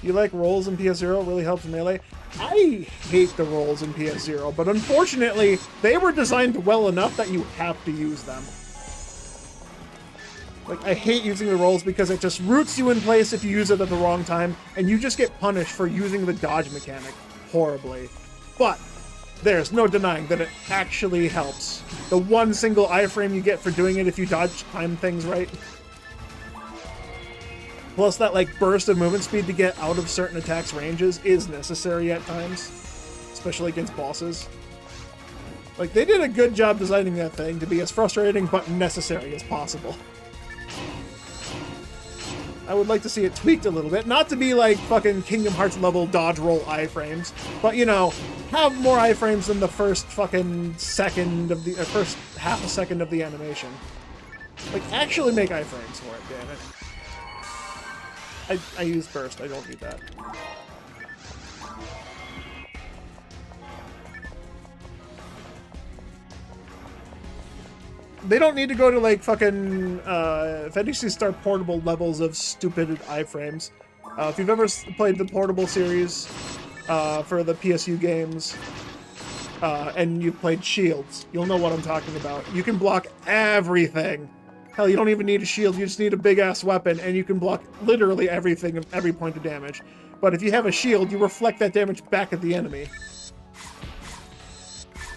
You like rolls in PS0? Really helps melee? I hate the rolls in PS0, but unfortunately, they were designed well enough that you have to use them. Like, I hate using the rolls because it just roots you in place if you use it at the wrong time, and you just get punished for using the dodge mechanic horribly. But there's no denying that it actually helps. The one single iframe you get for doing it if you dodge time things right. Plus that like burst of movement speed to get out of certain attacks' ranges is necessary at times. Especially against bosses. Like, they did a good job designing that thing to be as frustrating but necessary as possible. I would like to see it tweaked a little bit. Not to be like fucking Kingdom Hearts level dodge roll iframes, but you know, have more iframes than the first fucking second of the first half a second of the animation. Like, actually make iframes for it, damn it. I use burst, I don't need that. They don't need to go to like fucking Fantasy Star Portable levels of stupid iframes. If you've ever played the Portable series for the PSU games, and you've played Shields, you'll know what I'm talking about. You can block everything. Hell, you don't even need a shield, you just need a big-ass weapon, and you can block literally everything of every point of damage. But if you have a shield, you reflect that damage back at the enemy.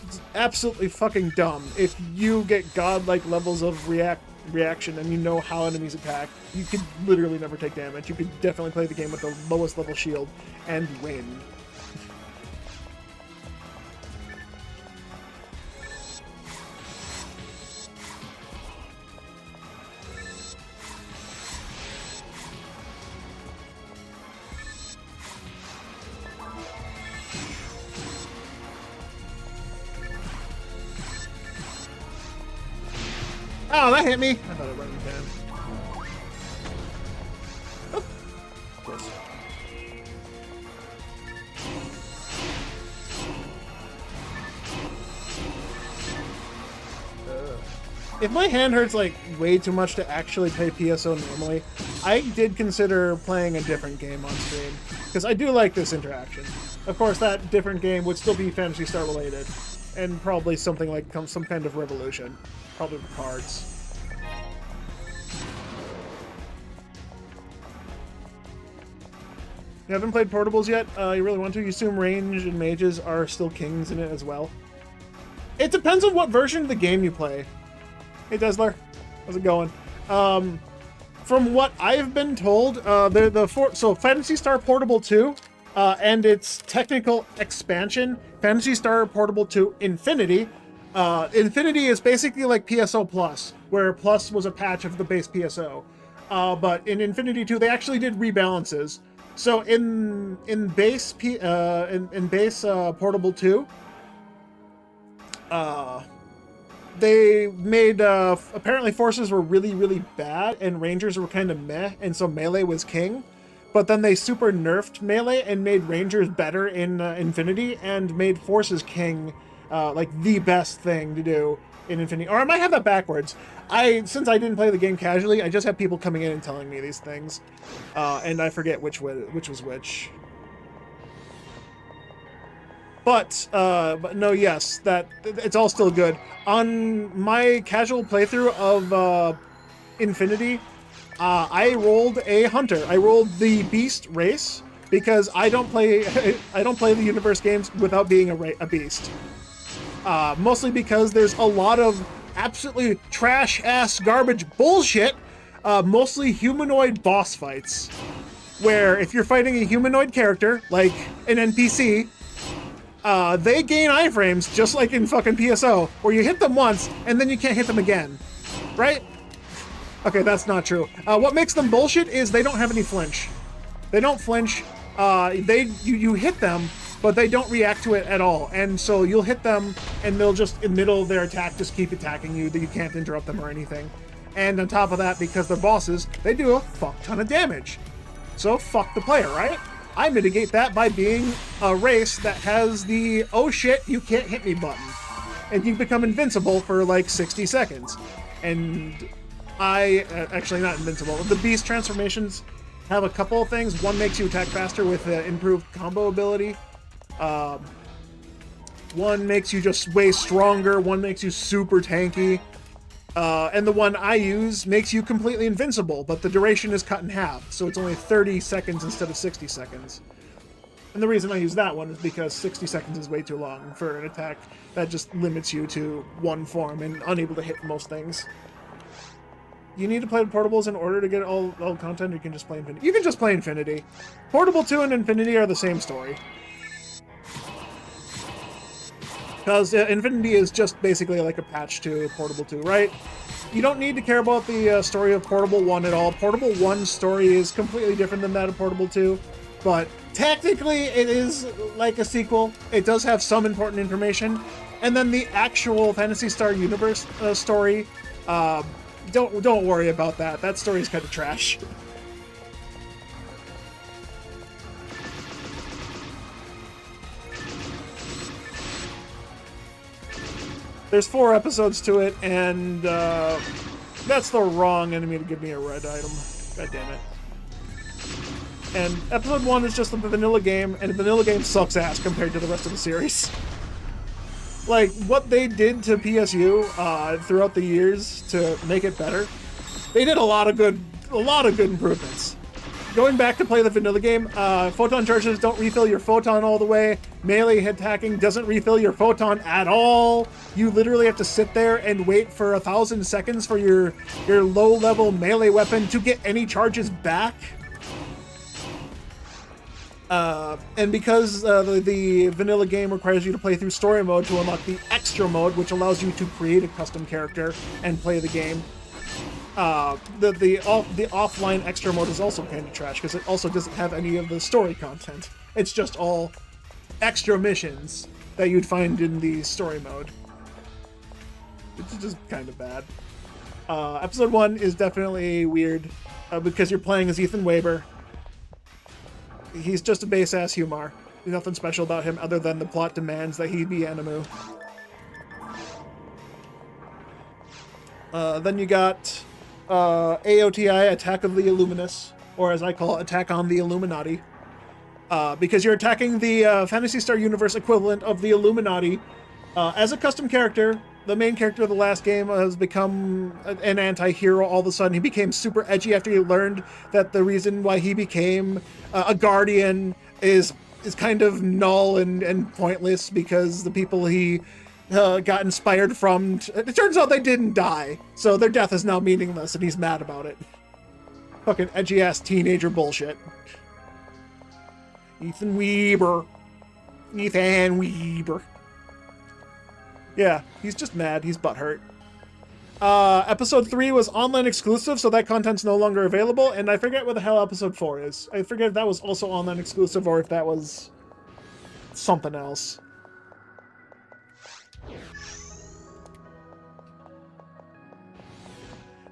It's absolutely fucking dumb. If you get godlike levels of reaction and you know how enemies attack, you could literally never take damage. You could definitely play the game with the lowest level shield and win. Oh, that hit me! I thought it went in pan. Oh. Of course. If my hand hurts like way too much to actually play PSO normally, I did consider playing a different game on stream, because I do like this interaction. Of course, that different game would still be Phantasy Star related, and probably something like some kind of Revolution. Probably with cards. You haven't played Portables yet? You really want to? You assume range and mages are still kings in it as well? It depends on what version of the game you play. Hey Desler, how's it going? From what I've been told, so Phantasy Star Portable 2 and its technical expansion, Phantasy Star Portable 2 Infinity. Infinity is basically like PSO Plus, where Plus was a patch of the base PSO. But in Infinity 2, they actually did rebalances. So in base Portable 2, they made apparently forces were really bad and rangers were kind of meh, and so melee was king. But then they super nerfed melee and made rangers better in Infinity and made forces king. Like the best thing to do in Infinity. Or I might have that backwards. Since I didn't play the game casually, I just have people coming in and telling me these things. And I forget which was which. But no, yes, it's all still good. On my casual playthrough of Infinity, I rolled a hunter. I rolled the beast race because I don't play the universe games without being a beast. Mostly because there's a lot of absolutely trash-ass garbage bullshit, mostly humanoid boss fights, where if you're fighting a humanoid character, like an NPC, they gain iframes just like in fucking PSO, where you hit them once and then you can't hit them again, right? Okay, that's not true. What makes them bullshit is they don't have any flinch. They don't flinch. You hit them, but they don't react to it at all. And so you'll hit them, and they'll just, in the middle of their attack, just keep attacking you, that you can't interrupt them or anything. And on top of that, because they're bosses, they do a fuck ton of damage. So fuck the player, right? I mitigate that by being a race that has the, oh shit, you can't hit me button. And you become invincible for like 60 seconds. And actually not invincible. The beast transformations have a couple of things. One makes you attack faster with improved combo ability. One makes you just way stronger, one makes you super tanky, and the one I use makes you completely invincible, but the duration is cut in half, so it's only 30 seconds instead of 60 seconds. And the reason I use that one is because 60 seconds is way too long for an attack that just limits you to one form and unable to hit most things. You need to play Portables in order to get all content, or you can just play Infinity. You can just play Infinity. Portable 2 and Infinity are the same story. Because Infinity is just basically like a patch to Portable 2, right? You don't need to care about the story of Portable 1 at all. Portable 1's story is completely different than that of Portable 2, but technically it is like a sequel. It does have some important information. And then the actual Phantasy Star Universe story, don't worry about that. That story is kind of trash. There's 4 episodes to it, and that's the wrong enemy to give me a red item. God damn it. And episode 1 is just the vanilla game, and the vanilla game sucks ass compared to the rest of the series. Like, what they did to PSU throughout the years to make it better, they did a lot of good improvements. Going back to play the vanilla game, photon charges don't refill your photon all the way. Melee attacking doesn't refill your photon at all. You literally have to sit there and wait for 1,000 seconds for your low-level melee weapon to get any charges back. And because the vanilla game requires you to play through story mode to unlock the extra mode, which allows you to create a custom character and play the game, the offline extra mode is also kind of trash because it also doesn't have any of the story content. It's just all extra missions that you'd find in the story mode. It's just kind of bad. Episode 1 is definitely weird because you're playing as Ethan Weber. He's just a base-ass Humar. There's nothing special about him other than the plot demands that he be Animu. Then you got AOTI, Attack of the Illuminus, or as I call it, Attack on the Illuminati. Because you're attacking the Phantasy Star Universe equivalent of the Illuminati. As a custom character, the main character of the last game has become an anti-hero all of a sudden. He became super edgy after he learned that the reason why he became a guardian is kind of null and pointless because the people he got inspired from, it turns out they didn't die, so their death is now meaningless and he's mad about it. Fucking edgy-ass teenager bullshit. Ethan Weber. Yeah, he's just mad. He's butthurt. Episode 3 was online exclusive, so that content's no longer available, and I forget what the hell episode 4 is. I forget if that was also online exclusive or if that was something else.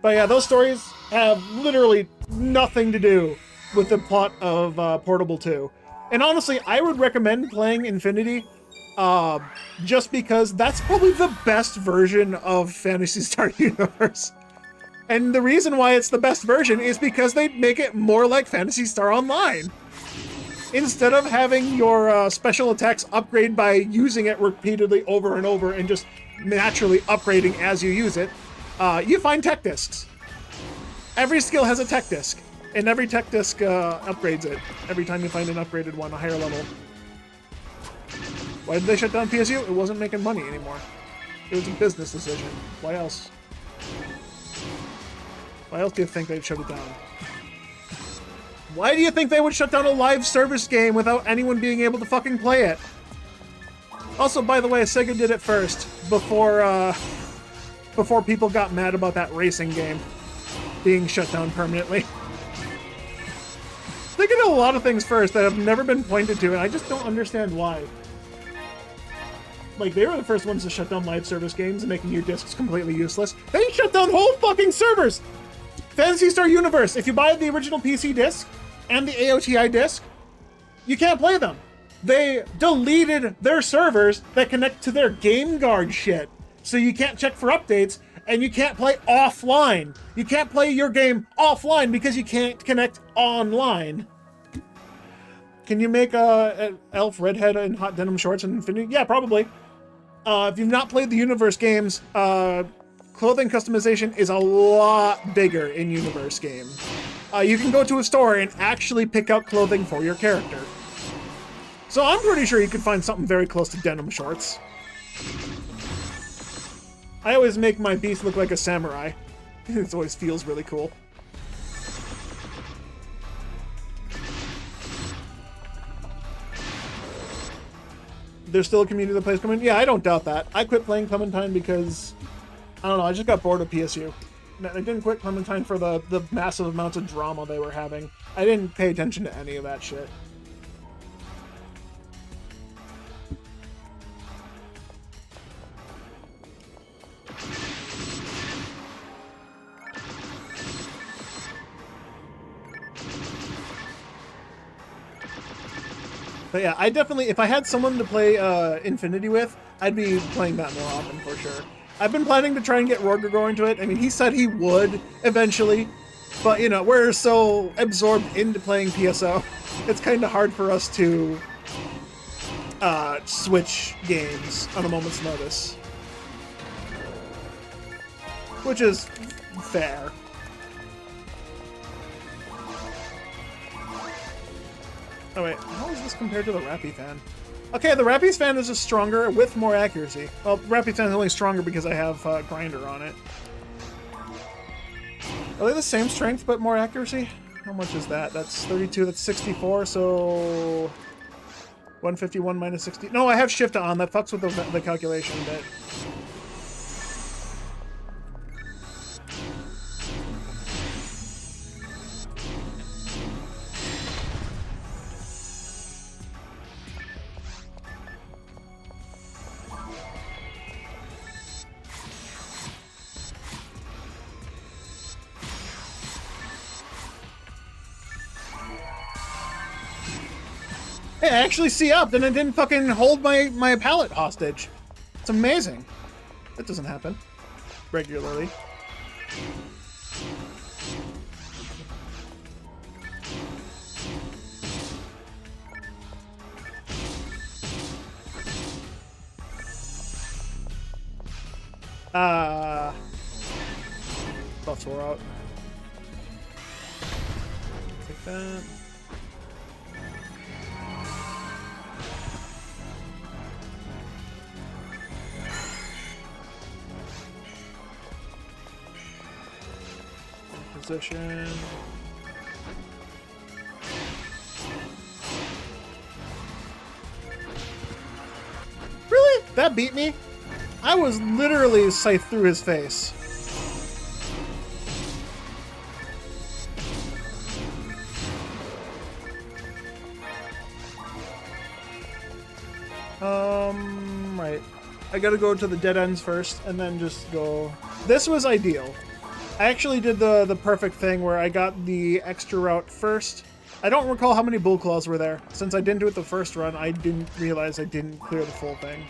But yeah, those stories have literally nothing to do with the plot of Portable 2. And honestly, I would recommend playing Infinity just because that's probably the best version of Phantasy Star Universe. And the reason why it's the best version is because they make it more like Phantasy Star Online. Instead of having your special attacks upgrade by using it repeatedly over and over and just naturally upgrading as you use it, you find tech discs. Every skill has a tech disc, and every tech disc upgrades it every time you find an upgraded one, a higher level. Why did they shut down PSU? It wasn't making money anymore. It was a business decision. Why else? Why else do you think they'd shut it down? Why do you think they would shut down a live service game without anyone being able to fucking play it? Also, by the way, Sega did it first, before people got mad about that racing game being shut down permanently. They did a lot of things first that have never been pointed to, and I just don't understand why. Like, they were the first ones to shut down live service games and making your discs completely useless. They shut down whole fucking servers! Phantasy Star Universe, if you buy the original PC disc and the AOTI disc, you can't play them. They deleted their servers that connect to their Game Guard shit. So you can't check for updates, and you can't play offline. You can't play your game offline because you can't connect online. Can you make an elf redhead in hot denim shorts in Infinity? Yeah, probably. If you've not played the Universe games, clothing customization is a lot bigger in Universe game. You can go to a store and actually pick out clothing for your character. So I'm pretty sure you could find something very close to denim shorts. I always make my beast look like a samurai. It always feels really cool. There's still a community that plays Clementine? Yeah, I don't doubt that. I quit playing Clementine because, I don't know, I just got bored of PSU. I didn't quit Clementine for the massive amounts of drama they were having. I didn't pay attention to any of that shit. But yeah, I definitely, if I had someone to play Infinity with, I'd be playing that more often for sure. I've been planning to try and get Roger going to it. I mean, he said he would eventually, but you know, we're so absorbed into playing PSO, it's kind of hard for us to switch games on a moment's notice. Which is fair. Oh wait, how is this compared to the Rappy fan? Okay, the Rappy's fan is just stronger with more accuracy. Well, Rappy fan is only stronger because I have Grinder on it. Are they the same strength but more accuracy? How much is that? That's 32, that's 64, so... 151 minus 60... No, I have Shift on, that fucks with the calculation a bit. Hey, I actually see up, and I didn't fucking hold my pallet hostage. It's amazing. That doesn't happen regularly. Buffs were out. Take that. Position. Really? That beat me? I was literally scythed through his face. Right. I gotta go to the dead ends first, and then just go... This was ideal. I actually did the perfect thing where I got the extra route first. I don't recall how many bull claws were there. Since I didn't do it the first run, I didn't realize I didn't clear the full thing.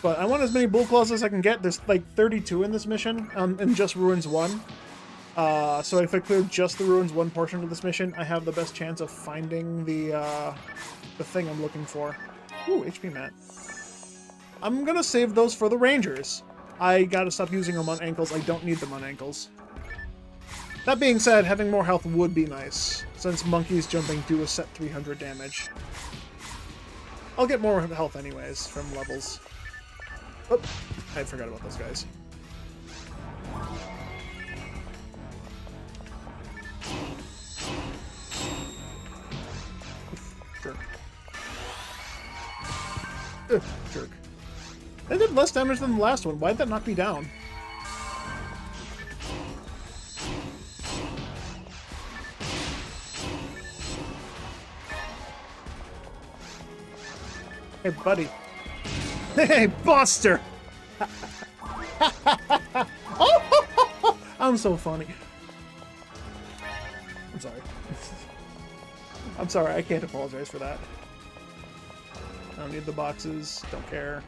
But I want as many bull claws as I can get. There's like 32 in this mission, in just Ruins 1. So if I clear just the Ruins 1 portion of this mission, I have the best chance of finding the thing I'm looking for. Ooh, HP mat. I'm gonna save those for the Rangers. I gotta stop using them on ankles. I don't need them on ankles. That being said, having more health would be nice, since monkeys jumping do a set 300 damage. I'll get more health anyways from levels. Oh, I forgot about those guys. Jerk. Jerk. They did less damage than the last one. Why'd that knock me down? Hey, buddy. Hey, Buster! Oh, I'm so funny. I'm sorry. I'm sorry, I can't apologize for that. I don't need the boxes, don't care.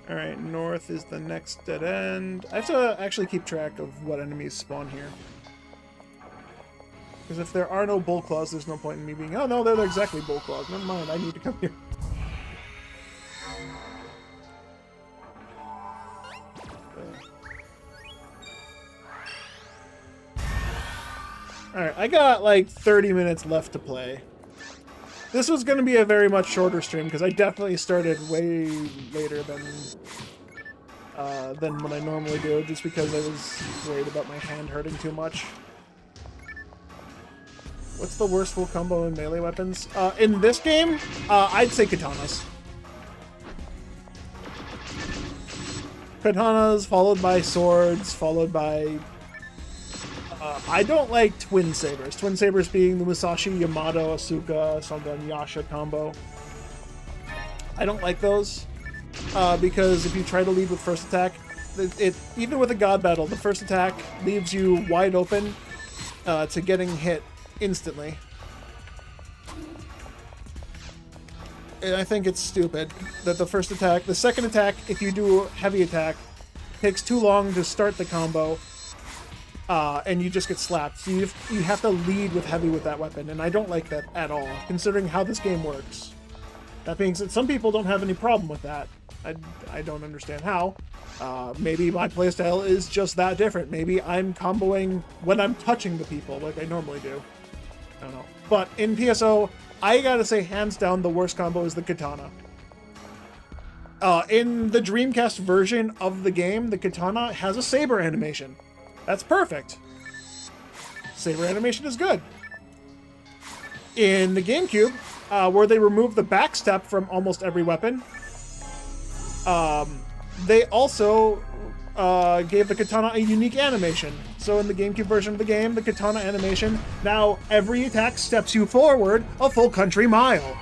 Alright, north is the next dead end. I have to actually keep track of what enemies spawn here. Because if there are no bull claws, there's no point in me being, oh no, they're exactly bull claws. Never mind, I need to come here. Alright, I got like 30 minutes left to play. This was going to be a very much shorter stream, because I definitely started way later than what I normally do, just because I was worried about my hand hurting too much. What's the worst full combo in melee weapons? In this game, I'd say katanas. Katanas, followed by swords, followed by... I don't like twin sabers. Twin sabers being the Musashi, Yamato, Asuka, Sandan, Yasha combo. I don't like those because if you try to lead with first attack, even with a god battle, the first attack leaves you wide open to getting hit instantly. And I think it's stupid that the second attack, if you do heavy attack, takes too long to start the combo, and you just get slapped. So you have to lead with heavy with that weapon, and I don't like that at all, considering how this game works. That being said, some people don't have any problem with that. I don't understand how. Maybe my playstyle is just that different. Maybe I'm comboing when I'm touching the people like I normally do. I don't know. But in PSO, I gotta say, hands down, the worst combo is the katana. In the Dreamcast version of the game, the katana has a saber animation. That's perfect. Saber animation is good. In the GameCube, where they removed the backstep from almost every weapon, they also gave the katana a unique animation. So in the GameCube version of the game, the katana animation, now every attack steps you forward a full country mile.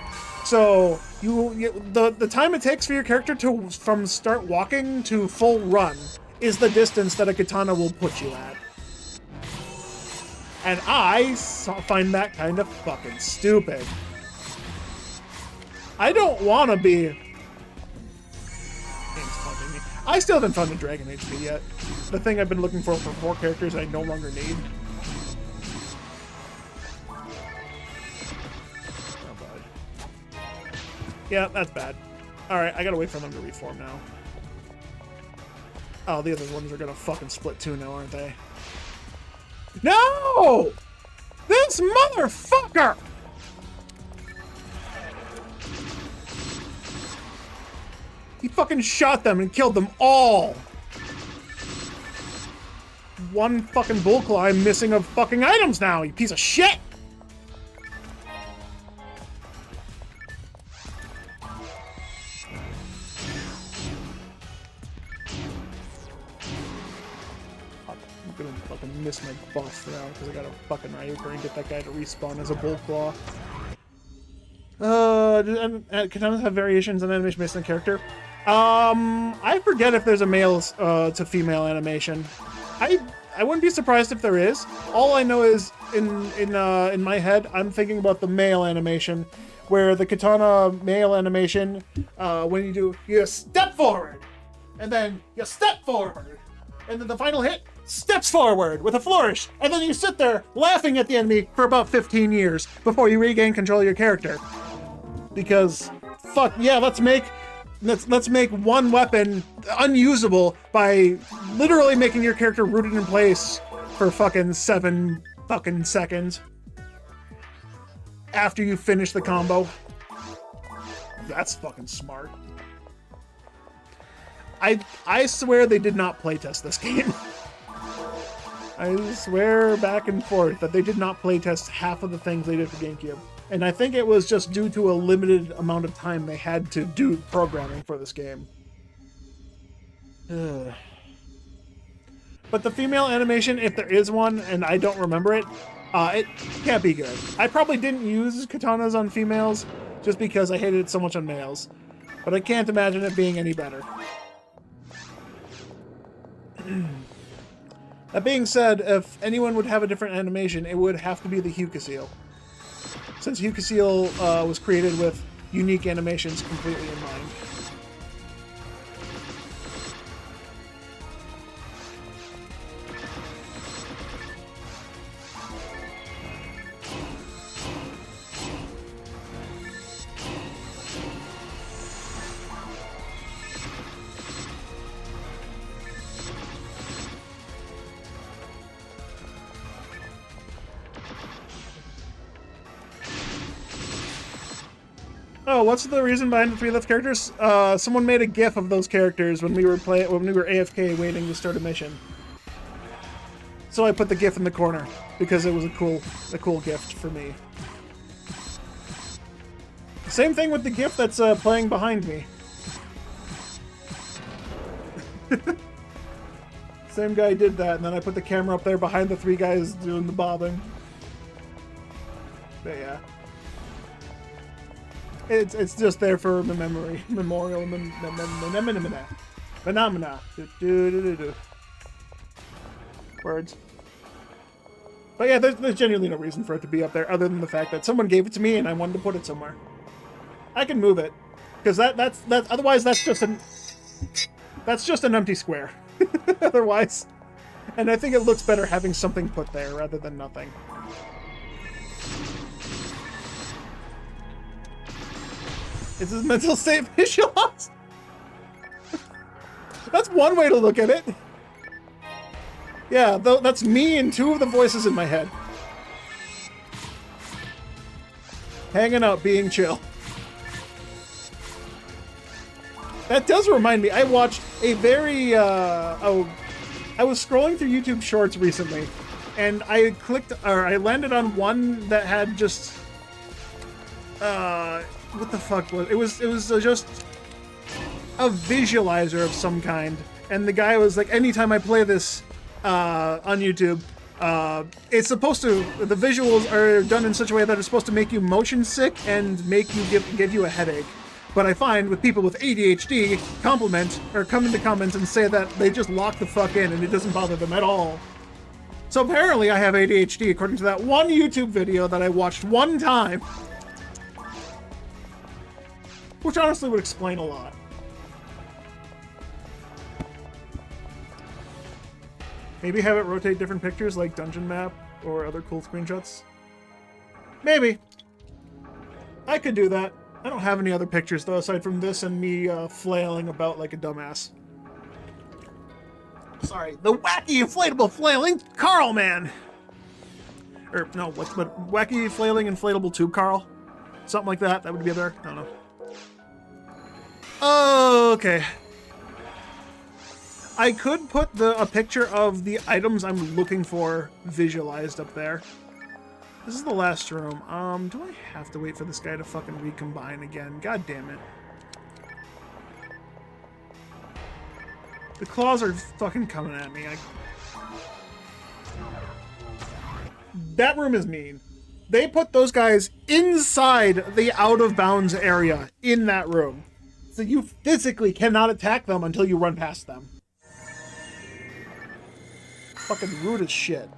So the time it takes for your character to from start walking to full run is the distance that a katana will put you at. And I find that kind of fucking stupid. I don't want to be... Game's taunting me. I still haven't found a Dragon HP yet. The thing I've been looking for 4 characters I no longer need. Oh, bud. Yeah, that's bad. Alright, I gotta wait for them to reform now. Oh, the other ones are gonna fucking split too now, aren't they? No! This motherfucker! He fucking shot them and killed them all! One fucking bullclaw, I'm missing of fucking items now, you piece of shit! I'm gonna fucking miss my buff now because I got a fucking Ryuker and get that guy to respawn as a bullclaw. Katanas have variations in animation based on character. I forget if there's a male to female animation. I wouldn't be surprised if there is. All I know is in my head, I'm thinking about the male animation, where the katana male animation, when you step forward, and then you step forward, and then the final hit steps forward with a flourish, and then you sit there laughing at the enemy for about 15 years before you regain control of your character. Because fuck yeah, let's make one weapon unusable by literally making your character rooted in place for fucking 7 fucking seconds after you finish the combo. That's fucking smart. I swear they did not playtest this game. I swear back and forth that they did not playtest half of the things they did for GameCube. And I think it was just due to a limited amount of time they had to do programming for this game. Ugh. But the female animation, if there is one, and I don't remember it can't be good. I probably didn't use katanas on females just because I hated it so much on males. But I can't imagine it being any better. That being said, if anyone would have a different animation, it would have to be the Hukasil. Since Hukasil was created with unique animations completely in mind. Oh, what's the reason behind the 3 left characters? Someone made a GIF of those characters when we were AFK waiting to start a mission. So I put the GIF in the corner because it was a cool gift for me. Same thing with the GIF that's playing behind me. Same guy did that, and then I put the camera up there behind the 3 guys doing the bobbing. But yeah. It's just there for memorial phenomena. Words. But yeah, there's genuinely no reason for it to be up there other than the fact that someone gave it to me and I wanted to put it somewhere. I can move it because that's otherwise that's just an empty square. Otherwise, and I think it looks better having something put there rather than nothing. Is his mental state visualized? That's one way to look at it. Yeah, that's me and 2 of the voices in my head. Hanging out, being chill. That does remind me, I watched a very, I was scrolling through YouTube Shorts recently, and I landed on one that had just, what the fuck was it? It was just a visualizer of some kind, and the guy was like, anytime I play this on YouTube, it's supposed to, the visuals are done in such a way that it's supposed to make you motion sick and make you give you a headache. But I find with people with ADHD come into comments and say that they just lock the fuck in and it doesn't bother them at all. So apparently I have ADHD according to that one YouTube video that I watched one time. Which honestly would explain a lot. Maybe have it rotate different pictures like Dungeon Map or other cool screenshots. Maybe. I could do that. I don't have any other pictures, though, aside from this and me flailing about like a dumbass. Sorry, the wacky inflatable flailing Carl man! Or, no, but wacky flailing inflatable tube Carl? Something like that, that would be there? I don't know. Okay. I could put a picture of the items I'm looking for visualized up there. This is the last room. Do I have to wait for this guy to fucking recombine again? God damn it. The claws are fucking coming at me. That room is mean. They put those guys inside the out-of-bounds area in that room. So you physically cannot attack them until you run past them. Fucking rude as shit.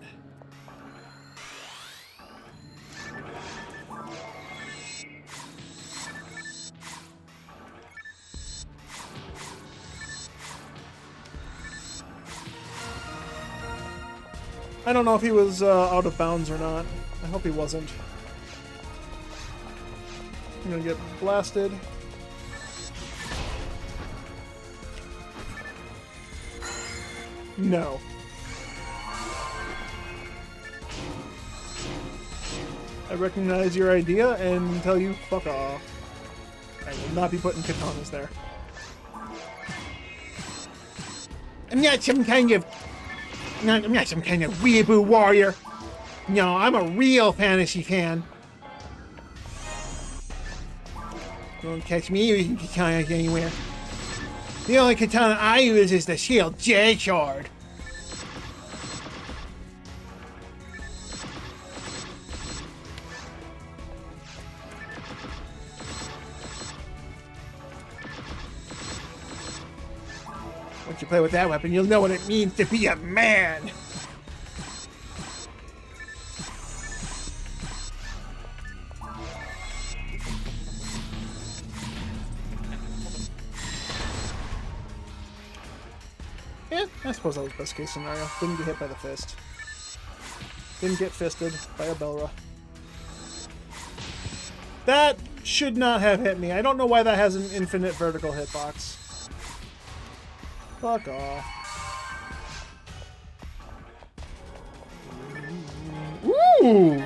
I don't know if he was out of bounds or not. I hope he wasn't. I'm gonna get blasted. No. I recognize your idea and tell you fuck off. I will not be putting katanas there. I'm not some kind of weeaboo warrior. No, I'm a real fantasy fan. Don't catch me using katanas anywhere. The only katana I use is the shield J-Shard. Once you play with that weapon, you'll know what it means to be a man. Yeah, I suppose that was best case scenario. Didn't get hit by the fist. Didn't get fisted by a Belra. That should not have hit me. I don't know why that has an infinite vertical hitbox. Fuck off. Ooh!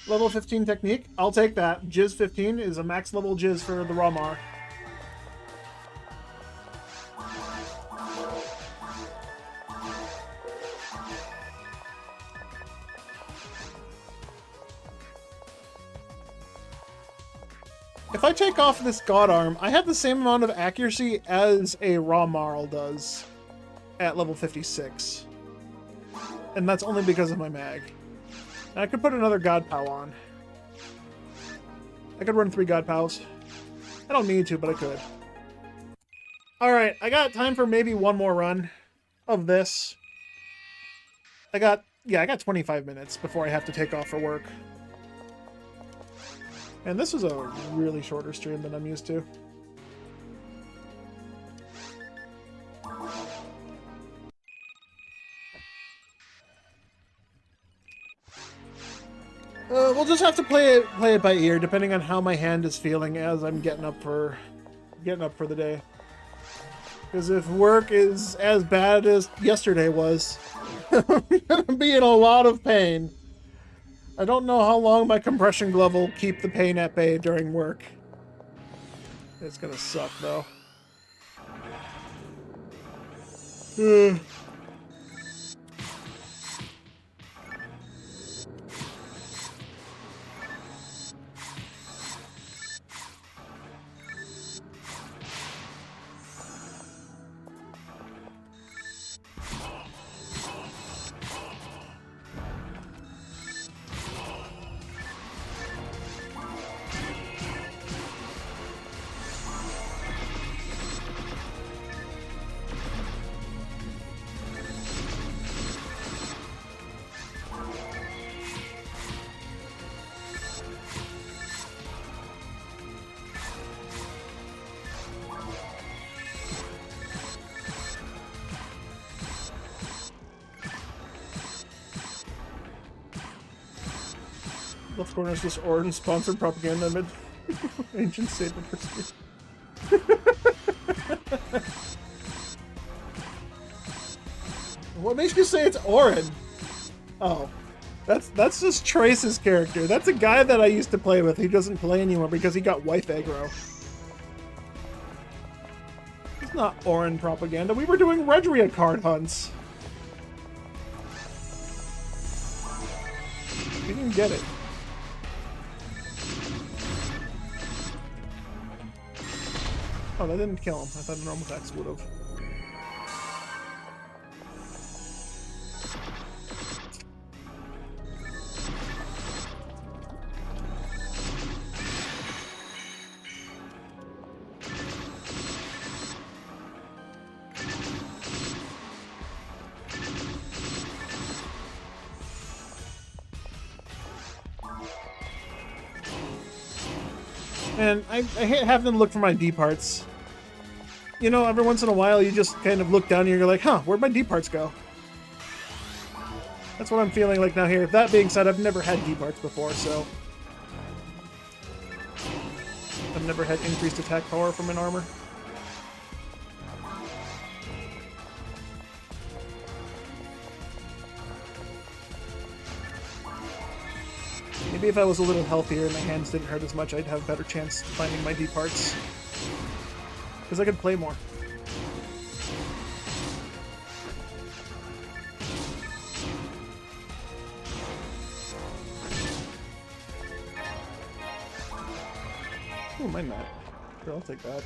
Level 15 technique. I'll take that. Jizz 15 is a max level Jizz for the Ramar. If I take off this God Arm, I have the same amount of accuracy as a Raw Marl does at level 56. And that's only because of my mag. And I could put another God Pow on. I could run 3 God Pows. I don't need to, but I could. Alright, I got time for maybe one more run of this. I got 25 minutes before I have to take off for work. And this was a really shorter stream than I'm used to. We'll just have to play it by ear, depending on how my hand is feeling as I'm getting up for the day. Because if work is as bad as yesterday was, I'm gonna be in a lot of pain. I don't know how long my compression glove will keep the pain at bay during work. It's gonna suck though. Left corner is this orange sponsored propaganda amid ancient saber pursuit. What makes you say it's Orin? Oh. That's just Trace's character. That's a guy that I used to play with. He doesn't play anymore because he got wife aggro. It's not Orin propaganda. We were doing Redria card hunts. You didn't get it. Oh, that didn't kill him. I thought a normal attacks would have. And I hate having them look for my D parts. You know, every once in a while you just kind of look down and you're like, huh, where'd my D parts go? That's what I'm feeling like now here. That being said, I've never had D parts before, so I've never had increased attack power from an armor. Maybe if I was a little healthier and my hands didn't hurt as much, I'd have a better chance finding my D parts. Because I could play more. Ooh, my map. Sure, I'll take that.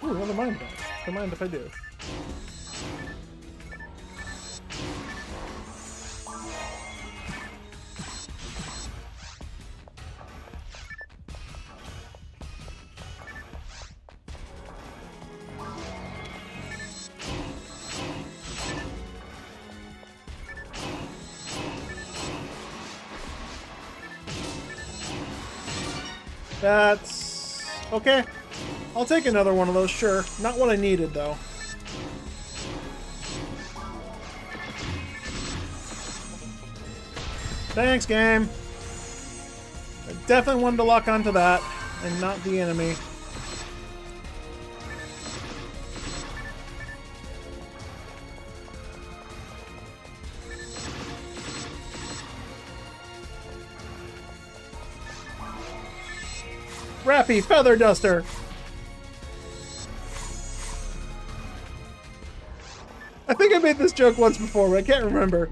Ooh, another mind back. Don't mind if I do. That's okay. I'll take another one of those, sure. Not what I needed, though. Thanks, game. I definitely wanted to lock onto that and not the enemy. Rappy Feather Duster! I think I made this joke once before, but I can't remember.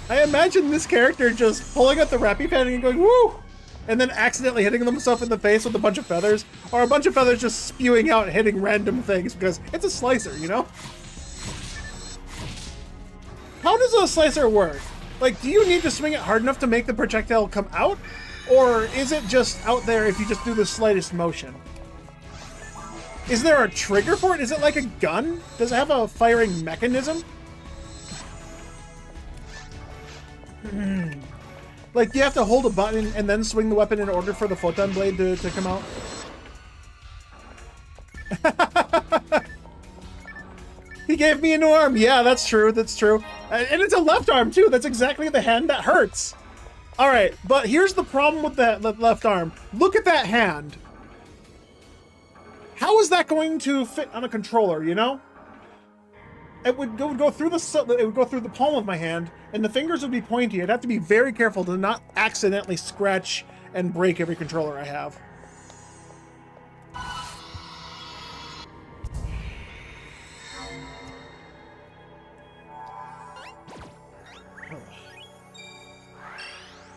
I imagine this character just pulling out the Rappy pen and going, woo! And then accidentally hitting himself in the face with a bunch of feathers, or a bunch of feathers just spewing out and hitting random things because it's a slicer, you know? How does a slicer work? Like, do you need to swing it hard enough to make the projectile come out? Or is it just out there if you just do the slightest motion? Is there a trigger for it? Is it like a gun? Does it have a firing mechanism? Like, you have to hold a button and then swing the weapon in order for the photon blade to come out? He gave me an arm! Yeah, that's true, that's true. And it's a left arm, too! That's exactly the hand that hurts! Alright, but here's the problem with that left arm. Look at that hand. How is that going to fit on a controller, you know? It would go through the palm of my hand, and the fingers would be pointy. I'd have to be very careful to not accidentally scratch and break every controller I have.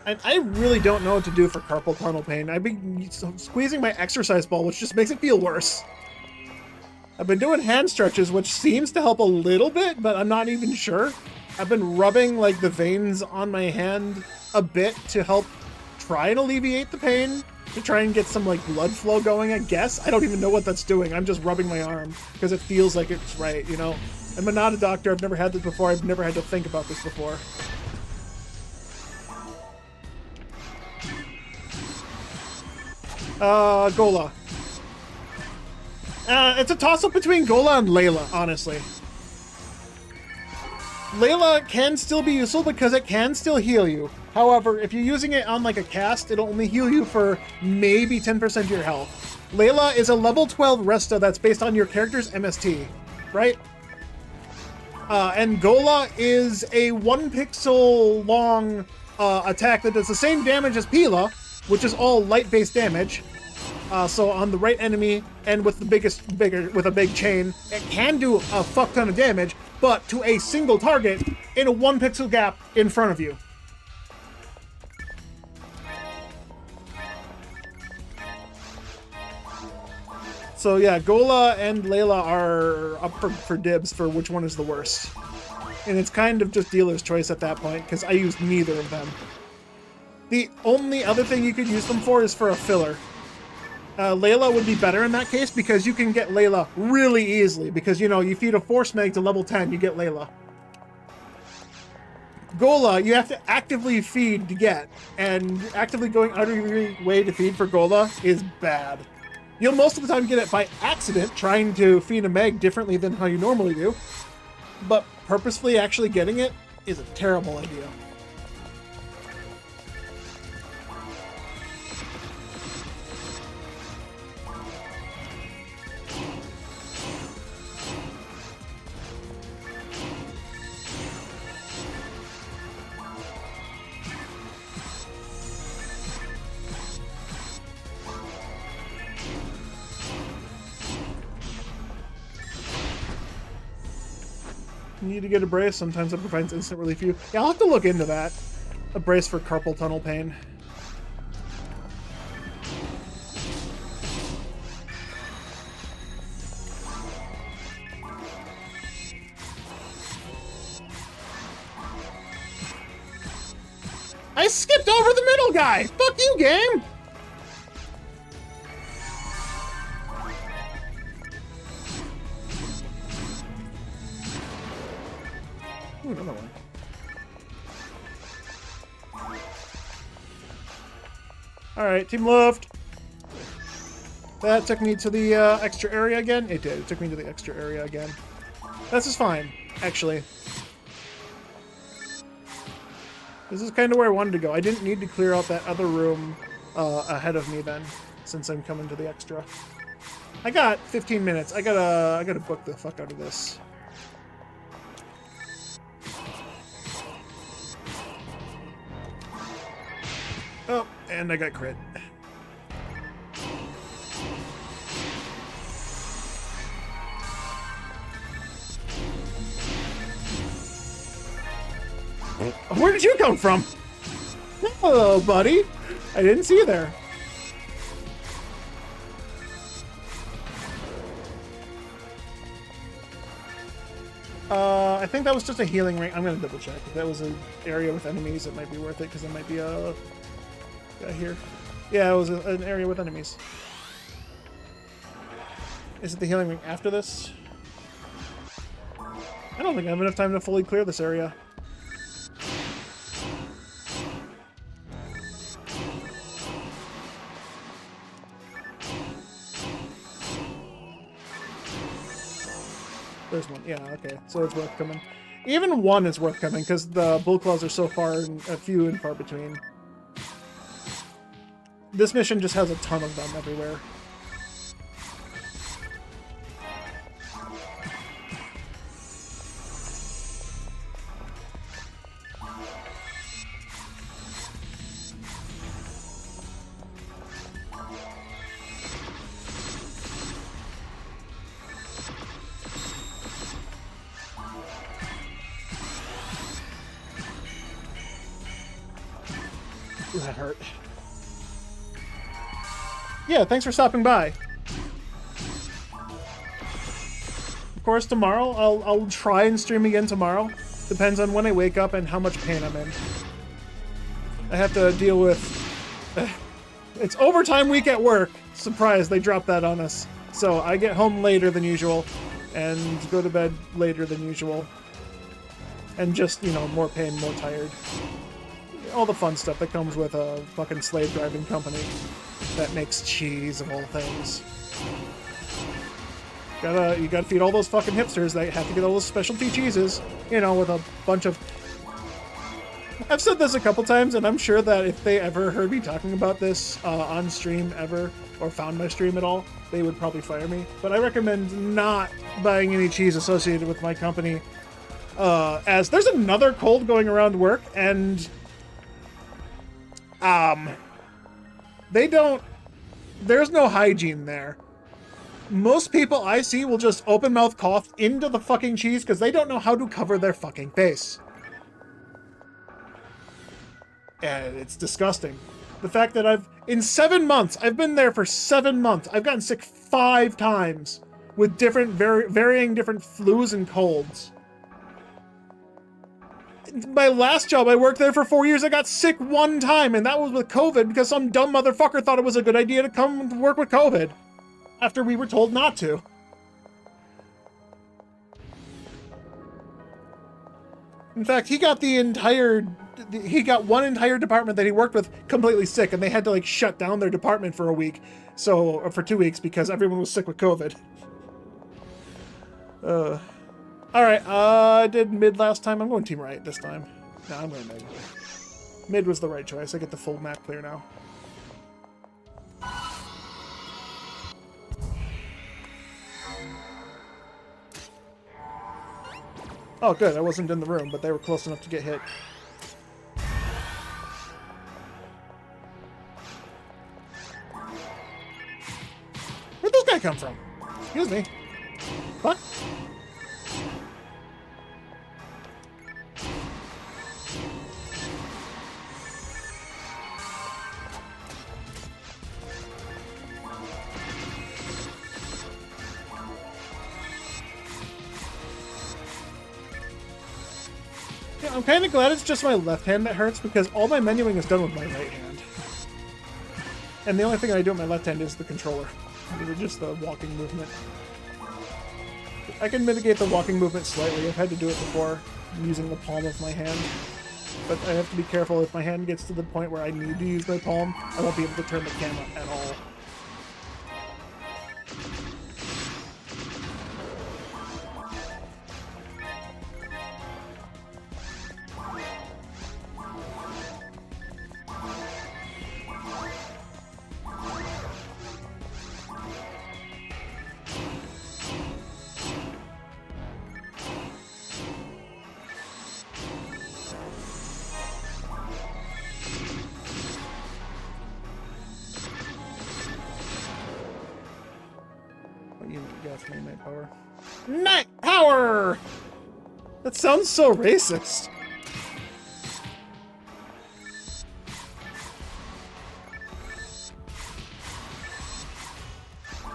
And I really don't know what to do for carpal tunnel pain. I've been squeezing my exercise ball, which just makes it feel worse. I've been doing hand stretches, which seems to help a little bit, but I'm not even sure. I've been rubbing like the veins on my hand a bit to help try and alleviate the pain, to try and get some like blood flow going, I guess. I don't even know what that's doing. I'm just rubbing my arm because it feels like it's right, you know? I'm not a doctor. I've never had this before. I've never had to think about this before. Gola. It's a toss-up between Gola and Layla, honestly. Layla can still be useful because it can still heal you. However, if you're using it on like a cast, it'll only heal you for maybe 10% of your health. Layla is a level 12 Resta that's based on your character's MST, right? And Gola is a 1 pixel long attack that does the same damage as Pila, which is all light-based damage. So on the right enemy and with with a big chain, it can do a fuck ton of damage, but to a single target in a 1 pixel gap in front of you. So yeah, Gola and Layla are up for dibs for which one is the worst. And it's kind of just dealer's choice at that point, because I used neither of them. The only other thing you could use them for is for a filler. Layla would be better in that case because you can get Layla really easily because, you know, you feed a Force Mag to level 10, you get Layla. Gola, you have to actively feed to get, and actively going out of your way to feed for Gola is bad. You'll most of the time get it by accident, trying to feed a Meg differently than how you normally do, but purposefully actually getting it is a terrible idea. You need to get a brace. Sometimes it provides instant relief for you. Yeah, I'll have to look into that. A brace for carpal tunnel pain. I skipped over the middle guy! Fuck you, game! Ooh, another one. Alright, team left. That took me to the extra area again? It did. It took me to the extra area again. This is fine, actually. This is kind of where I wanted to go. I didn't need to clear out that other room ahead of me then, since I'm coming to the extra. I got 15 minutes. I gotta book the fuck out of this. Oh, and I got crit. Where did you come from? Hello, buddy. I didn't see you there. I think that was just a healing ring. I'm gonna double check. If that was an area with enemies, it might be worth it because it might be a guy here. Yeah, it was an area with enemies. Is it the healing ring after this? I don't think I have enough time to fully clear this area. There's one. Yeah, okay. So it's worth coming. Even one is worth coming because the bull claws are so far and few and far between. This mission just has a ton of them everywhere. Ooh, that hurt. Yeah, thanks for stopping by. Of course, tomorrow, I'll try and stream again tomorrow. Depends on when I wake up and how much pain I'm in. I have to deal with... It's overtime week at work. Surprise, they dropped that on us. So I get home later than usual and go to bed later than usual. And just, you know, more pain, more tired. All the fun stuff that comes with a fucking slave driving company that makes cheese of all things. You gotta feed all those fucking hipsters that have to get all those specialty cheeses, you know, with a bunch of... I've said this a couple times, and I'm sure that if they ever heard me talking about this on stream ever, or found my stream at all, they would probably fire me. But I recommend not buying any cheese associated with my company, as there's another cold going around work, and there's no hygiene there. Most people I see will just open mouth cough into the fucking cheese because they don't know how to cover their fucking face. And it's disgusting. The fact that in 7 months, I've been there for 7 months, I've gotten sick 5 times with different, varying different flus and colds. My last job, I worked there for 4 years. I got sick 1 time, and that was with COVID because some dumb motherfucker thought it was a good idea to come to work with COVID after we were told not to. In fact, he got one entire department that he worked with completely sick, and they had to like shut down their department for a week, or for 2 weeks because everyone was sick with COVID. Alright, I did mid last time. I'm going team right this time. No, I'm going mid. Mid was the right choice. I get the full map clear now. Oh, good. I wasn't in the room, but they were close enough to get hit. Where'd this guy come from? Excuse me. What? Yeah, I'm kind of glad it's just my left hand that hurts because all my menuing is done with my right hand. And the only thing I do with my left hand is the controller. It's just the walking movement. I can mitigate the walking movement slightly. I've had to do it before using the palm of my hand. But I have to be careful. If my hand gets to the point where I need to use my palm, I won't be able to turn the camera at all. That sounds so racist.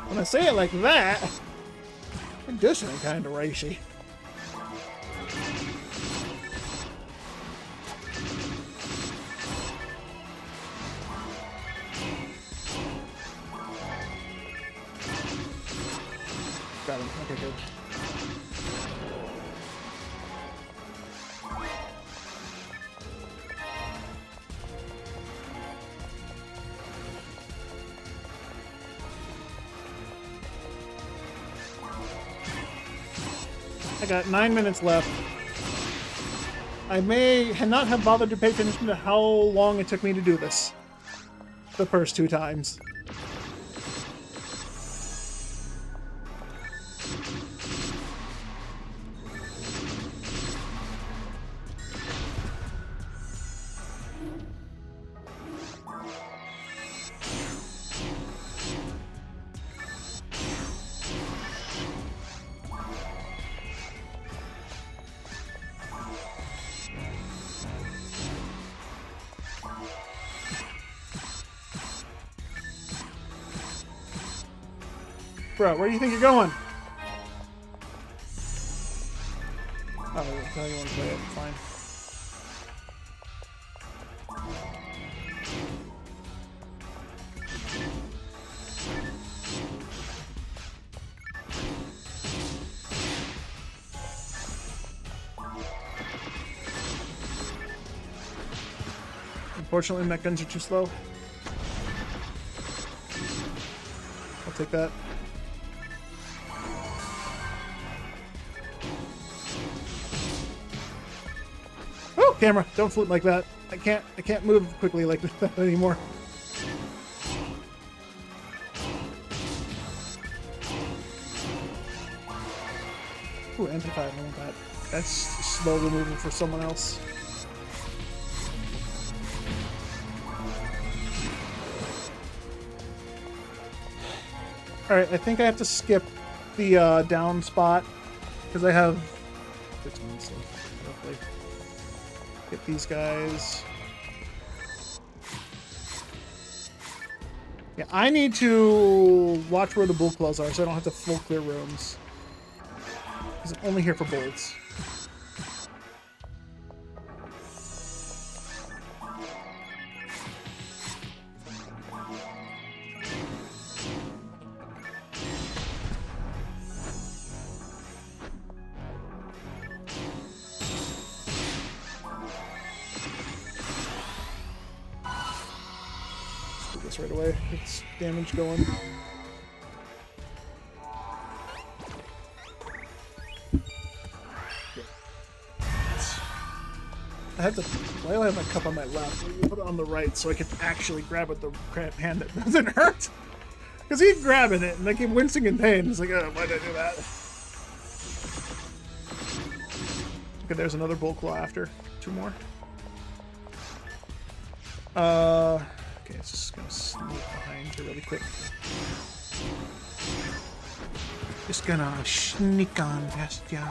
When I say it like that, it does sound kind of racy. Got him. Okay, good. I got 9 minutes left. I may not have bothered to pay attention to how long it took me to do this. The first 2 times. Bro, where do you think you're going? Oh, no, you want to play it. Fine. Unfortunately, mech guns are too slow. I'll take that. Oh, camera! Don't float like that. I can't move quickly like that anymore. Ooh, anti-fire, I want that. That's slow removal for someone else. Alright, I think I have to skip the down spot because I have 6 minutes left, roughly. Get these guys. Yeah, I need to watch where the bull claws are so I don't have to full clear rooms. Because I'm only here for bolts. Right away. It's damage going. I have to. Why do I have my cup on my left? Let me put it on the right so I can actually grab with the hand that doesn't hurt. Because he's grabbing it and I keep wincing in pain. It's like, oh, why did I do that? Okay, there's another bull claw after. 2 more. Okay, it's just gonna sneak behind you really quick. Just gonna sneak on past ya.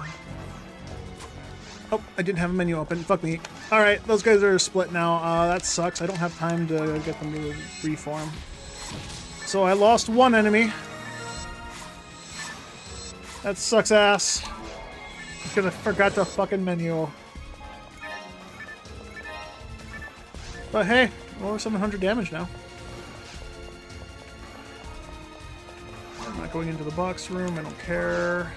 Oh, I didn't have a menu open. Fuck me. Alright, those guys are split now. That sucks. I don't have time to get them to reform. So I lost 1 enemy. That sucks ass. Because I forgot the fucking menu. But hey, over 700 damage now. I'm not going into the box room. I don't care.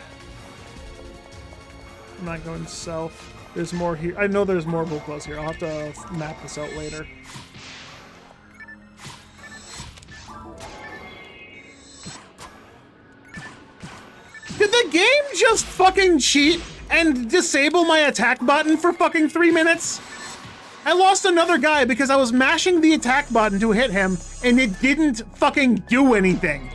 I'm not going south. There's more here. I know there's more bull claws here. I'll have to map this out later. Did the game just fucking cheat and disable my attack button for fucking 3 minutes? I lost another guy because I was mashing the attack button to hit him and it didn't fucking do anything.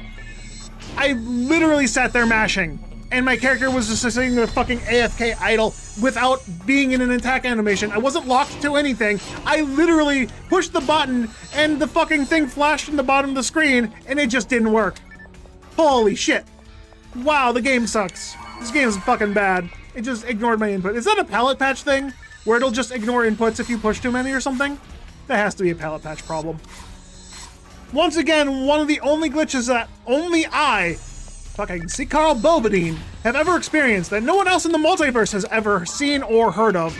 I literally sat there mashing and my character was just sitting there fucking AFK idle without being in an attack animation. I wasn't locked to anything. I literally pushed the button and the fucking thing flashed in the bottom of the screen and it just didn't work. Holy shit. Wow, the game sucks. This game is fucking bad. It just ignored my input. Is that a palette patch thing? Where it'll just ignore inputs if you push too many or something? That has to be a palette patch problem. Once again, one of the only glitches that only I can see Carl Bobadine have ever experienced that no one else in the multiverse has ever seen or heard of.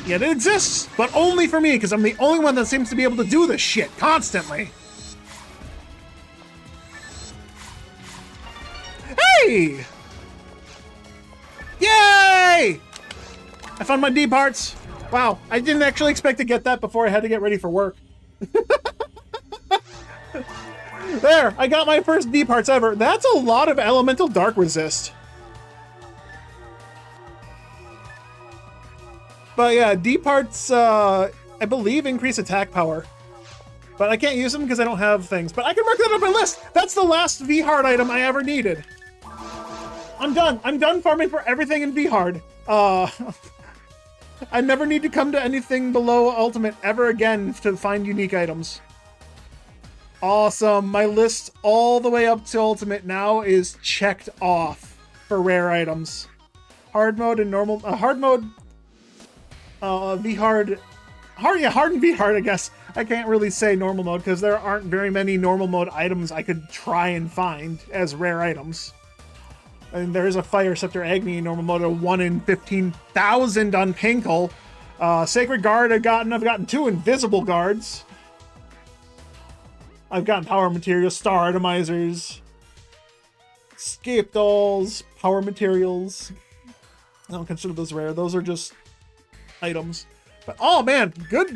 Yet it exists, but only for me, because I'm the only one that seems to be able to do this shit constantly. Hey! Yay! I found my D parts. Wow, I didn't actually expect to get that before I had to get ready for work. There, I got my first D parts ever. That's a lot of elemental dark resist. But yeah, D parts, I believe, increase attack power. But I can't use them because I don't have things. But I can mark that on my list. That's the last V-Hard item I ever needed. I'm done. I'm done farming for everything in V-Hard. I never need to come to anything below Ultimate ever again to find unique items. Awesome. My list all the way up to Ultimate now is checked off for rare items. Hard mode and normal... hard mode... V-Hard... hard and V-Hard, I guess. I can't really say normal mode because there aren't very many normal mode items I could try and find as rare items. And there is a Fire Scepter Agni in normal mode, a 1 in 15,000 on Pinkle. Sacred Guard I've gotten 2 Invisible Guards. I've gotten Power Materials, Star Atomizers, Scape Dolls, Power Materials. I don't consider those rare. Those are just items. But oh man, good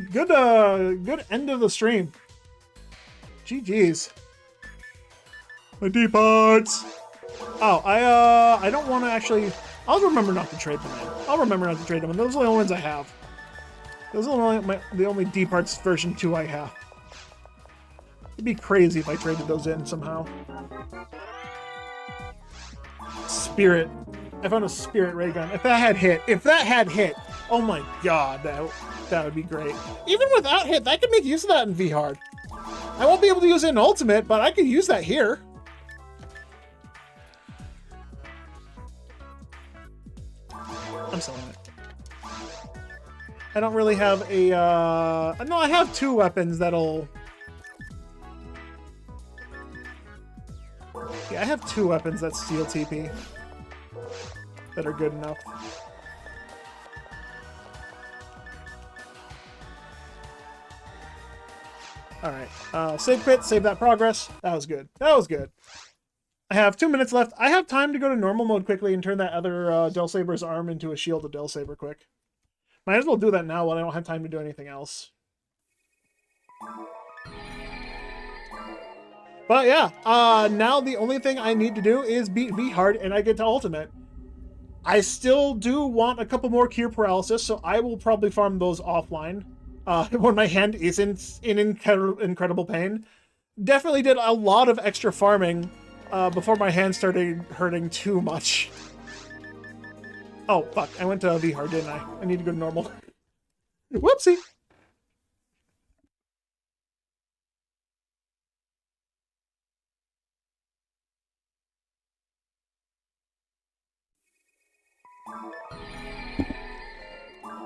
end of the stream. GG's. My D parts. Oh, I don't want to actually. I'll remember not to trade them in. I'll remember not to trade them in. Those are the only ones I have. Those are the only D parts version 2 I have. It'd be crazy if I traded those in somehow. Spirit. I found a Spirit ray gun. If that had hit, oh my god, that would be great. Even without hit, I could make use of that in V-Hard. I won't be able to use it in Ultimate, but I could use that here. I'm selling it. I don't really have a, no, I have 2 weapons that'll... Yeah, I have 2 weapons that steal TP. That are good enough. Alright, save quit, save that progress. That was good. That was good. I have 2 minutes left. I have time to go to normal mode quickly and turn that other Del Saber's arm into a shield of Del Saber quick. Might as well do that now while I don't have time to do anything else. But yeah, now the only thing I need to do is beat V-Hard and I get to Ultimate. I still do want a couple more Cure Paralysis, so I will probably farm those offline when my hand isn't in incredible pain. Definitely did a lot of extra farming before my hand started hurting too much. Oh, fuck. I went to V-Hard, didn't I? I need to go to normal. Whoopsie!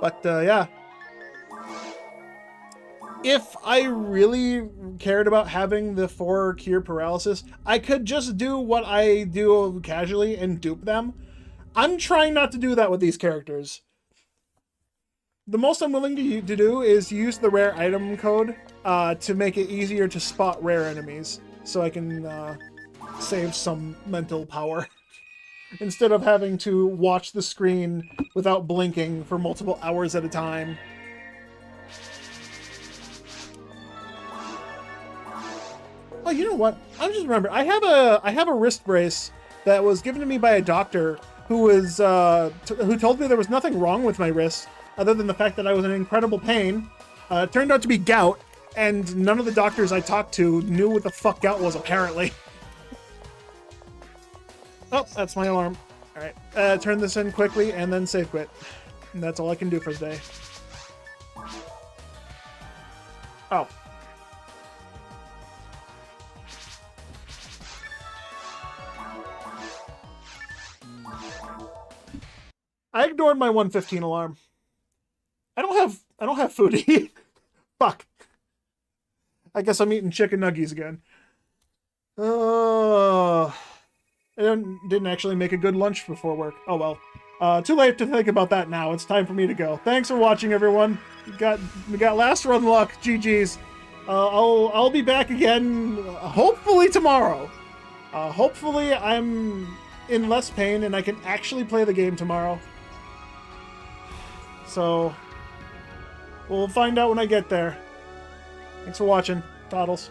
But, yeah. If I really cared about having the 4 Cure Paralysis, I could just do what I do casually and dupe them. I'm trying not to do that with these characters. The most I'm willing to do is use the rare item code to make it easier to spot rare enemies, so I can save some mental power. Instead of having to watch the screen without blinking for multiple hours at a time. Oh, you know what? I just remembered. I have a wrist brace that was given to me by a doctor who was who told me there was nothing wrong with my wrist other than the fact that I was in incredible pain. It turned out to be gout, and none of the doctors I talked to knew what the fuck gout was, apparently. Oh, that's my alarm. All right, turn this in quickly and then save quit. And that's all I can do for today. Oh. I ignored my 1:15 alarm. I don't have food to eat. Fuck. I guess I'm eating chicken nuggies again. I didn't actually make a good lunch before work. Oh well. Too late to think about that now. It's time for me to go. Thanks for watching, everyone. We got last run luck. GG's. I'll be back again, hopefully tomorrow. Hopefully I'm in less pain and I can actually play the game tomorrow. So we'll find out when I get there. Thanks for watching, Toddles.